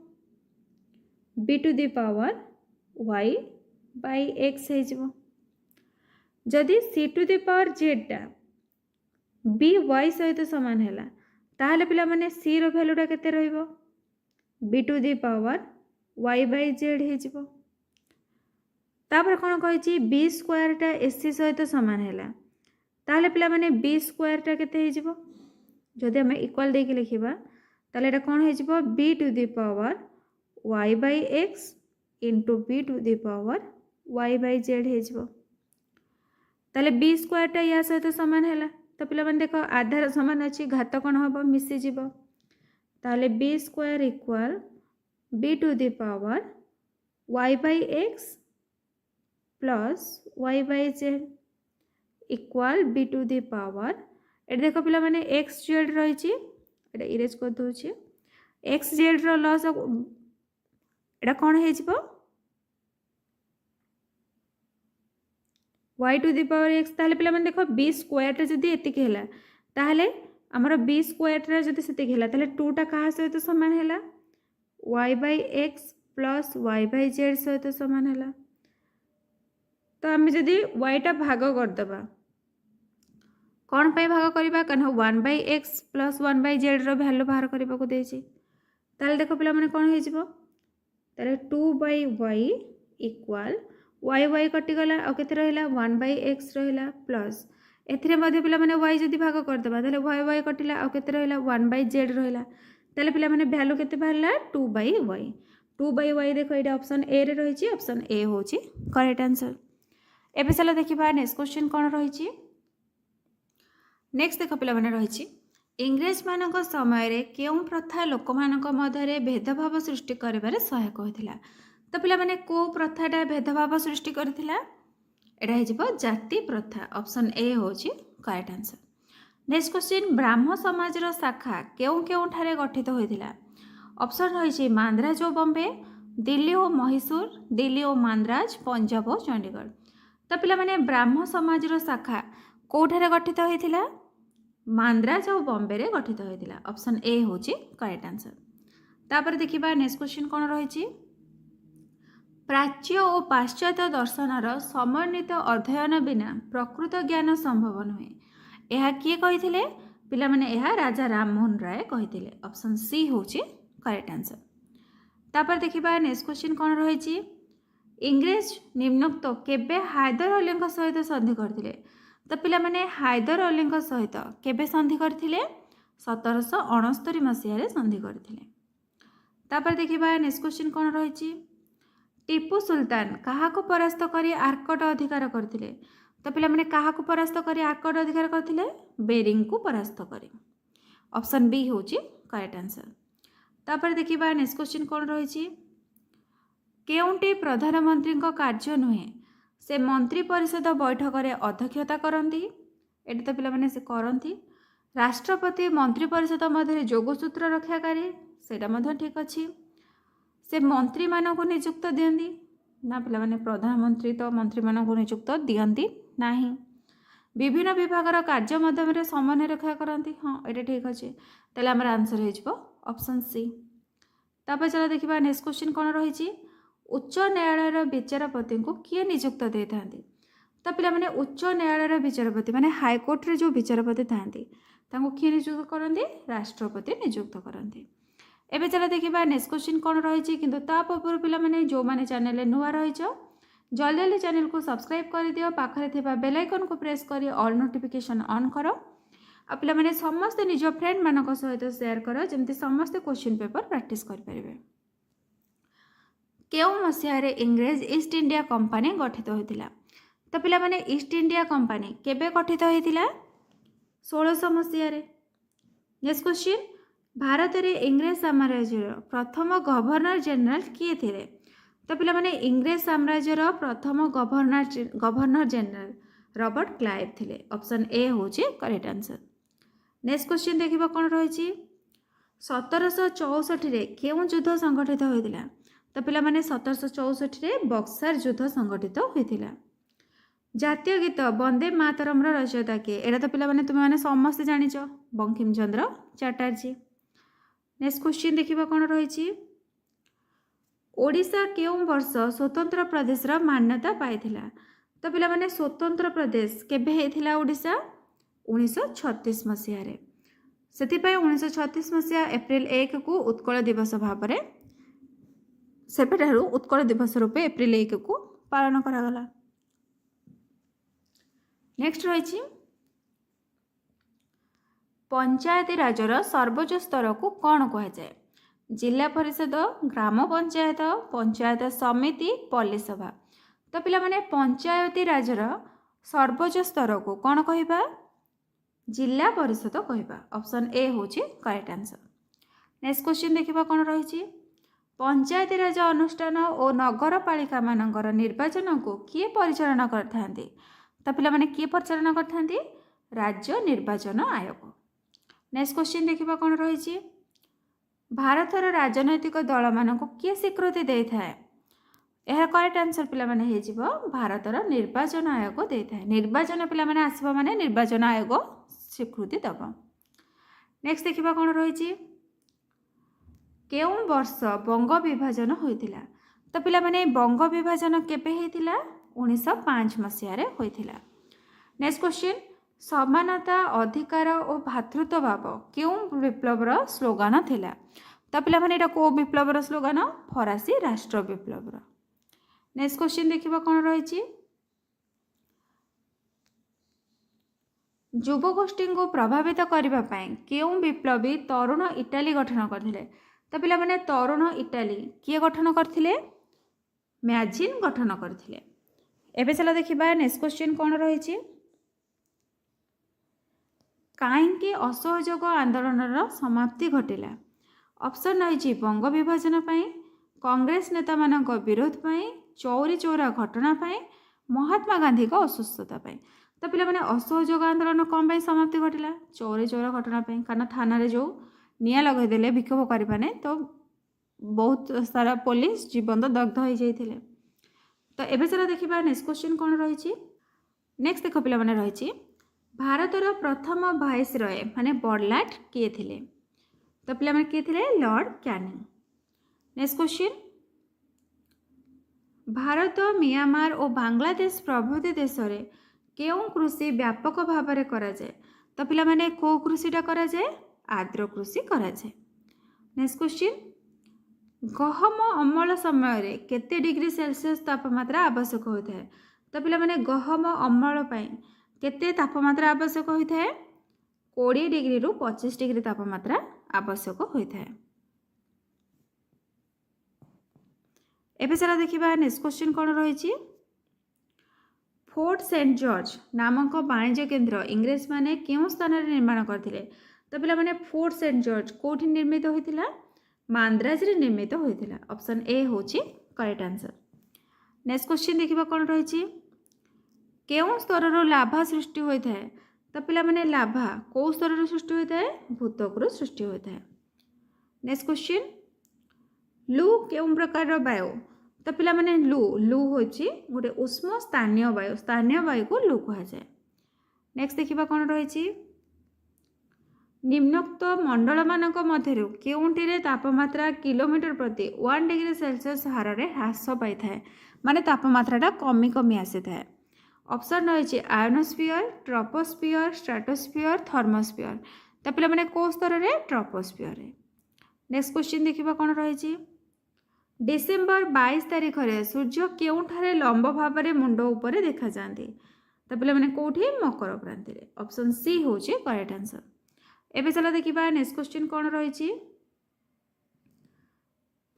b to the power y by x हे जिवो जदि सी टू दी पावर जेडटा बी वाई सहित सामान है ताहले पिला माने सी रो भैल्यूटा केते रहिबो B to the power Y by Z हो तापर कौन कही बी स्क्वायरटा एसी सहित सामान है ताहले पिला माने बी स्क्वायरटा केते हो जदि आम इक्वाल देके लिखा ताहले एटा कौन हो B to the power Y by X into B to the power Y by Z हो ताहले बी स्क्वायरटा या सहित सामान है तो पिला माने देख आधार सामान अच्छी घात कौन हम मिसीज ताहले B square equal B to the power Y by X plus Y by Z equal B to the power ये देख पिला माने एक्स जेड रही इरेज कर दूचे एक्स जेड लॉस एटा कौन हो Y to the power X ताहले पिला माने देखो बी स्क्वायर जदि एतिक है ताहले आमर बी स्क्वायर जदि सेतिक है ताहले 2टा कहा सहित सामान है Y by X plus Y by Z सहित सामान है तो आम जदि वाईटा भाग करदे कौन पे भाग करवा कहना 1 by X plus 1 by Z value बाहर करने को देछि ताहले देख पिला माने कौन हो ताहले 2 by Y equal Y Y कटिगला आ केते रहिला 1 बाई एक्स रहिला प्लस एथिरे मध्ये पिला माने वाई जदि भाग करदे ताहले वाई वाई कटिला आ केते रहिला 1 बाई जेड रहिला ताहले पिला माने वैल्यू केते बाहरला 2 बाई वाई देखो ये ऑप्शन ए रे रही ऑप्शन ए होची करेक्ट आंसर। एबे चलो देखिबा नेक्स्ट क्वेश्चन कौन रही नेक्स्ट देख पिला माने रही इंग्रेज मानक समय रे केउ प्रथा लोक मानक मध्य भेदभाव सृष्टि करिबारे सहायक होइथिला तो पिला माने को प्रथाटा भेदभाव सृष्टि करथिला एटा हिजबो जाति प्रथा ऑप्शन ए होची करेक्ट आंसर। नेक्स्ट क्वेश्चन ब्राह्म समाज रो शाखा केउ केउ ठारे गठित होइथिला ऑप्शन रही मांद्राज और बॉम्बे दिल्ली और मैसूर दिल्ली और मांद्राज पंजाब और चंडीगढ़ तो पिला माने ब्राह्म समाज रो शाखा कोठारे गठित होइथिला मांद्राज और बॉम्बे रे गठित होइथिला ऑप्शन ए होची करेक्ट आंसर। तापर देखिबा नेक्स्ट क्वेश्चन कोन रही प्राच्य और पाश्चात्य दर्शनर समन्वित अध्ययन बिना प्रकृत ज्ञान संभव नुहे यह किए कहिथिले पिला माने यह राजा राममोहन राय कहिथिले ऑप्शन सी होची करेक्ट आंसर। तापर देखिबा नेक्स्ट क्वेश्चन कोन रही इंग्रेज निम्नोक्त केबे हैदर अली सहित संधि करथिले तो पिला माने हैदर अली सहित केबे संधि करथिले 1769 मसीह संधि करथिले। तापर देखिबा नेक्स्ट क्वेश्चन कोन रही टीपू सुल्तान काहाको परास्त करी आर्कट अधिकार करथिले तो पिला माने काहाको परास्त करी आर्कट अधिकार करथिले बेरिंग को परास्त करी ऑप्शन बी होची करेक्ट आंसर। तापर देखिबा नेक्स्ट क्वेश्चन कोन रही केउंटी प्रधानमंत्री को कार्य नुहे से मंत्री परिषद बैठक रे अध्यक्षता करती एटी तो पिला माने से करती राष्ट्रपति मंत्री परिषद मध्य जोगसूत्र रक्षाकारी सेटा मध्य ठीक अच्छी से मंत्री मानक नियुक्त दियंती ना पिला माने प्रधानमंत्री तो मंत्री मानक नियुक्त दियंती नाही विभिन्न विभागर कार्य माध्यम समन्वय रक्षा करती हाँ ये ठीक अच्छे ताले आमर आंसर हो ऑप्शन सी। तापर चलो देखिबा नेक्स्ट क्वेश्चन कौन रही उच्च न्यायालय विचारपति को किए नियुक्त दे था तो पिला माने उच्च न्यायालय विचारपति माने हाईकोर्ट रे जो विचारपति था किए नियुक्त करते राष्ट्रपति नियुक्त करते। एबे चलो देखिबा नेक्स्ट क्वेश्चन कौन रही किंतु ता पूर्व पिला माने जो माने चैनल नुआ रही जल्दी जल्दी चैनल को सब्सक्राइब कर दियो पाखरे थिबा बेल आइकन को प्रेस करी ऑल नोटिफिकेशन ऑन करो आ पिला माने समस्त निज फ्रेंड मानक सहित शेयर करो जमती समस्त क्वेश्चन पेपर प्रैक्टिस कर परिबे। केउ मसिया रे इंग्रेज ईस्ट इंडिया कंपनी गठित होइतिला तो पिला माने ईस्ट इंडिया कंपनी केबे गठित होइतिला 1600 मसिया रे। नेक्स्ट क्वेश्चन भारत रे इंग्रेज साम्राज्यर प्रथम गवर्नर जनरल किए थे तो पिला माने इंग्रेज साम्राज्यर प्रथम गवर्नर जनरल रॉबर्ट क्लाइव थे ऑप्शन ए होची करेक्ट आंसर। नेक्स्ट क्वेश्चन देखिबा कोन रही 1764 रे केउ युद्ध संगठित होइतिला तो पिला माने 1764 रे बक्सर युद्ध संगठित होइतिला। जातीय गीत वंदे मातरम रचयिता किए एटा तो पिला माने तुम माने समस्त जानिच बंकिम चंद्र चटर्जी। नेक्स्ट क्वेश्चन देखिबा कोन रही ओडिशा केउ वर्ष स्वतंत्र प्रदेश मान्यता पाइथिला तो पिला माने स्वतंत्र प्रदेश केबे हेथिला ओडिशा 1936 मसीह से 1936 मसीहा एप्रिल 1 को उत्कल दिवस भाव में सेठारू उत्कल दिवस रूपे एप्रिल 1 को पालन करागला। नेक्स्ट रही पंचायती राजर सर्वोच्च स्तर को कौन कहुए? जिला परिषद, ग्राम पंचायत, पंचायत समिति, पल्ली सभा। तो पिला माने पंचायती राजर सर्वोच्च स्तर को कौन कहबा? जिला परिषद कहबा। ऑप्शन ए होची करेक्ट आंसर। नेक्स्ट क्वेश्चन देखिबा कौन रही पंचायती राज अनुष्ठान और नगरपालिका मानकर निर्वाचन को किए परिचालना करथांती? तो पिला माने किए परिचालना करथांती? राज्य निर्वाचन आयोग। नेक्स्ट क्वेश्चन देखिबा कौन रही भारतर राजनैतिक दल मानक किए स्वीकृति दे थाए? यह करेक्ट आंसर पिला माने हे जिवो भारतर निर्वाचन आयोग दे थाए। निर्वाचन पिला माने आसीबा माने निर्वाचन आयोग स्वीकृति दब। नेक्स्ट देखिबा कौन रही केउं वर्ष बंग विभाजन होइतिला? तो पिला माने बंग विभाजन केबे हेतिला? 1905 मसीह रे होइतिला। नेक्स्ट क्वेश्चन समानता, अधिकार और भातृत्व भाव केउं विप्लवर स्लोगान थिला? तो पिला माने एटा को विप्लवर स्लोगान? फरासी राष्ट्र विप्लवर। नेक्स्ट क्वेश्चन देखिबा कौन रही युवगोष्ठी को प्रभावित करने केउं विप्लवी तरुण इटाली गठन करथिले? तो पिला माने तरुण इटाली किए गठन करथिले? मैगजीन गठन करथिले। एबे चला देखिबा नेक्स्ट क्वेश्चन कौन रही काहेकि असहयोग आंदोलन समाप्ति घटिला? ऑप्शन रही बंग विभाजन पाई, कांग्रेस नेता मानक विरोध पाई, चौरी चौरा घटना पाई, महात्मा गांधी को असुस्थता पाई। तो पिला माने असहयोग आंदोलन कौन पाई समाप्ति घटिला? चौरी चौरा घटना पाई, कारण थाना रे जो निया लगेदेले विक्षोभकारी मैंने तो बहुत सारा पुलिस जीवन दग्ध हो जाइए। तो एबे चला देखिबा नेक्स्ट क्वेश्चन कौन रही नेक्स्ट देख पिला माने रही भारतर प्रथम वाइसरॉय माने बड़लाट किए थिले? तो पिला माने किए थिले? Lord Canning. Next question Bharat, Myanmar और बांग्लादेश प्रभृति देश में केउं कृषि व्यापक भाव में करा जाए? तो पिला माने को कृषिटा करा जाए? आर्द्र कृषि करा जाए। नेक्स्ट क्वेश्चन गहम अमल समय केते डिग्री सेल्सियस तापमात्रा आवश्यक होता है? तो पिला माने गहम अमल पाई केते तापमात्रा आवश्यक होता है? 20 डिग्री रु 25 डिग्री तापमात्रा आवश्यक होता है। एबे चला देखिबा नेक्स्ट क्वेश्चन कौन रही फोर्ट सेंट जॉर्ज नामक वाणिज्य केन्द्र इंग्रेज माने केउं स्थान रे निर्माण करथिले? तो पिला माने फोर्ट सेंट जॉर्ज कोठी निर्मित होइतिला? मांद्राज रे निर्मित होइतिला। ऑप्शन ए होची करेक्ट आंसर। नेक्स्ट क्वेश्चन देखिबा कौन रही केउं स्तर रो लाभा सृष्टि होता है? तो पिला माने लाभा को स्तर रो सृष्टि होता है? भूतकरू सृष्टि होता है। नेक्स्ट क्वेश्चन लू केउं प्रकार वायु? तो पिला माने लू होची गोटे उष्म स्थानीय वायु को लू कहा जाए। नेक्स्ट देखिबा कौन रही निम्नोक्त मंडल मानक मध्यरु केउंटिरे तापमात्रा किलोमीटर प्रति 1 डिग्री सेल्सियस हार रे ह्रास पाई थाए? माने तापमात्राटा कमी कमी आसी थाए। ऑप्शन रही आयोनोस्फियर, ट्रोपोस्फियर, स्ट्रेटोस्फियर, थर्मोस्फियर। तो पिला माने को स्तर रे? ट्रोपोस्फियर रे। नेक्स्ट क्वेश्चन देखिबा कौन रही डिसेम्बर 22 तारिख रे सूर्य केउठारे लंब भाव में मुंड उपरे देखा जाती? तो पिला माने कोठी? मकर क्रांति रे। ऑप्शन सी होची करेक्ट आंसर। एबे चला देखिबा नेक्स्ट क्वेश्चन कौन रही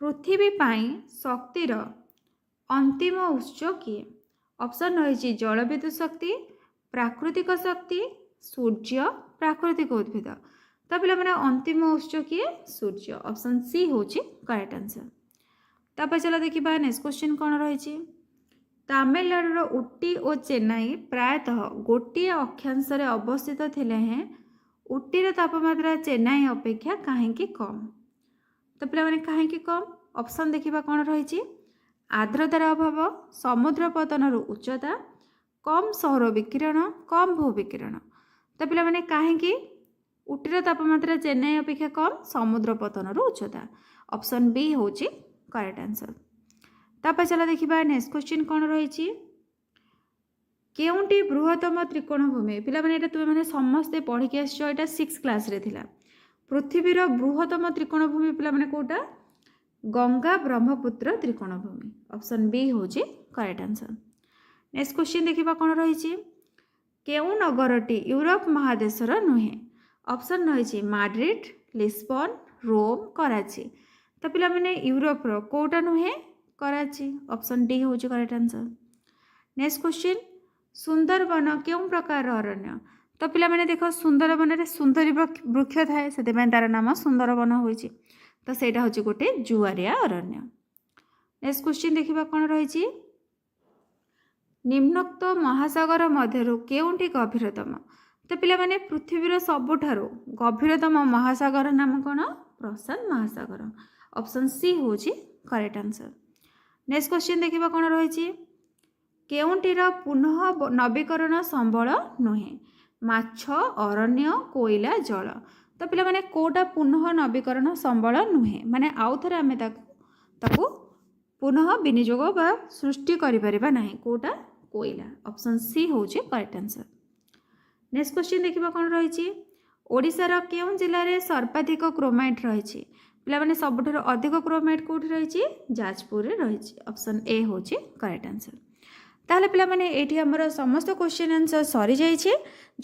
पृथ्वी पाई शक्तिर अंतिम उत्स किए? ऑप्शन रही जलविद्युत शक्ति, प्राकृतिक शक्ति, सूर्य, प्राकृतिक उद्भिद। तो पिला माने अंतिम उत्स किए? सूर्य। ऑप्शन सी होची करेक्ट आंसर। तापर चला देखिबा नेक्स्ट क्वेश्चन कौन रही तमिलनाडुर उटी और चेन्नई प्रायतः गोटे अक्षांश रे अवस्थित थिले हैं उटीर तापमात्रा चेन्नई अपेक्षा कहीं कम? तो पिला माने कहीं कम? ऑप्शन देखिबा कौन रही आर्द्रतार अभाव, समुद्र पतन उच्चता, कम सौर विकिरण, कम भू विकिरण। तो पिला माने कहीं उटीर तापमात्रा चेन्नई अपेक्षा कम? समुद्र पतन उच्चता। ऑप्शन बी होची करेक्ट आंसर। तापर चला देखिबा नेक्स्ट क्वेश्चन कौन रही କେଉଁଟି ବୃହତ୍ତମ ତ୍ରିକୋଣଭୂମି ପିଲାମାନେ ଏଇଟା ତୁମେ ମାନେ ସମସ୍ତେ ପଢ଼ିକି ଆସିଛ ଏଇଟା 6th କ୍ଲାସ୍ରେ ଥିଲା ପୃଥିବୀର ବୃହତ୍ତମ ତ୍ରିକୋଣଭୂମି ପିଲାମାନେ କେଉଁଟା ଗଙ୍ଗା ବ୍ରହ୍ମପୁତ୍ର ତ୍ରିକୋଣଭୂମି ଅପସନ୍ ବି ହେଉଛି କରେକ୍ଟ ଆନ୍ସର୍। ନେକ୍ସଟ କ୍ୱେଶ୍ଚିନ୍ ଦେଖିବା କ'ଣ ରହିଛି କେଉଁ ନଗରଟି ୟୁରୋପ ମହାଦେଶର ନୁହେଁ ଅପସନ୍ ରହିଛି ମାଡ୍ରିଡ୍ ଲିସ୍ବନ୍ ରୋମ୍ କରାଚି ତ ପିଲାମାନେ ୟୁରୋପର କେଉଁଟା ନୁହେଁ କରାଚି ଅପସନ୍ ଡି ହେଉଛି correct answer. Next question Sundarban କେଉଁ ପ୍ରକାରର ଅରଣ୍ୟ ତ ପିଲାମାନେ ଦେଖ ସୁନ୍ଦରବନରେ ସୁନ୍ଦରୀ ବୃକ୍ଷ ଥାଏ ସେଥିପାଇଁ ତାର ନାମ ସୁନ୍ଦରବନ ହୋଇଛି ତ ସେଇଟା ହେଉଛି ଗୋଟେ ଜୁଆରିଆ ଅରଣ୍ୟ। ନେକ୍ସଟ କ୍ୱେଶ୍ଚିନ୍ ଦେଖିବା କ'ଣ ରହିଛି ନିମ୍ନୋକ୍ତ ମହାସାଗର ମଧ୍ୟରୁ କେଉଁଟି ଗଭୀରତମ ତ ପିଲାମାନେ ପୃଥିବୀର ସବୁଠାରୁ ଗଭୀରତମ ମହାସାଗର ନାମ କ'ଣ ପ୍ରଶାନ୍ତ ମହାସାଗର ଅପସନ୍ ସି ହେଉଛି କରେକ୍ଟ ଆନ୍ସର୍। ନେକ୍ସଟ କ୍ୱେଶ୍ଚିନ୍ ଦେଖିବା କ'ଣ ରହିଛି କେଉଁଟିର ପୁନଃ ନବୀକରଣ ସମ୍ବଳ ନୁହେଁ ମାଛ ଅରଣ୍ୟ କୋଇଲା ଜଳ ତ ପିଲାମାନେ କେଉଁଟା ପୁନଃ ନବୀକରଣ ସମ୍ବଳ ନୁହେଁ ମାନେ ଆଉ ଥରେ ଆମେ ତାକୁ ପୁନଃ ବିନିଯୋଗ ବା ସୃଷ୍ଟି କରିପାରିବା ନାହିଁ କେଉଁଟା କୋଇଲା ଅପସନ୍ ସି ହେଉଛି କରେକ୍ଟ ଆନ୍ସର୍। ନେକ୍ସଟ କ୍ୱେଶ୍ଚିନ୍ ଦେଖିବା କ'ଣ ରହିଛି ଓଡ଼ିଶାର କେଉଁ ଜିଲ୍ଲାରେ ସର୍ବାଧିକ କ୍ରୋମାଇଟ୍ ରହିଛି ପିଲାମାନେ ସବୁଠାରୁ ଅଧିକ କ୍ରୋମାଇଟ୍ କେଉଁଠି ରହିଛି ଯାଜପୁରରେ ରହିଛି ଅପସନ୍ ଏ ହେଉଛି କରେକ୍ଟ ଆନ୍ସର୍। ତାହେଲେ ପିଲାମାନେ ଏଇଠି ଆମର ସମସ୍ତ କ୍ୱେଶ୍ଚିନ୍ ଆନ୍ସର୍ ସରିଯାଇଛି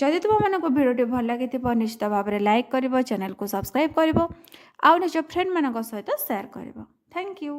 ଯଦି ତୁମମାନଙ୍କୁ ଭିଡ଼ିଓଟି ଭଲ ଲାଗିଥିବ ନିଶ୍ଚିତ ଭାବରେ ଲାଇକ୍ କରିବ ଚ୍ୟାନେଲକୁ ସବସ୍କ୍ରାଇବ୍ କରିବ ଆଉ ନିଜ ଫ୍ରେଣ୍ଡମାନଙ୍କ ସହିତ ସେୟାର କରିବ। Thank you.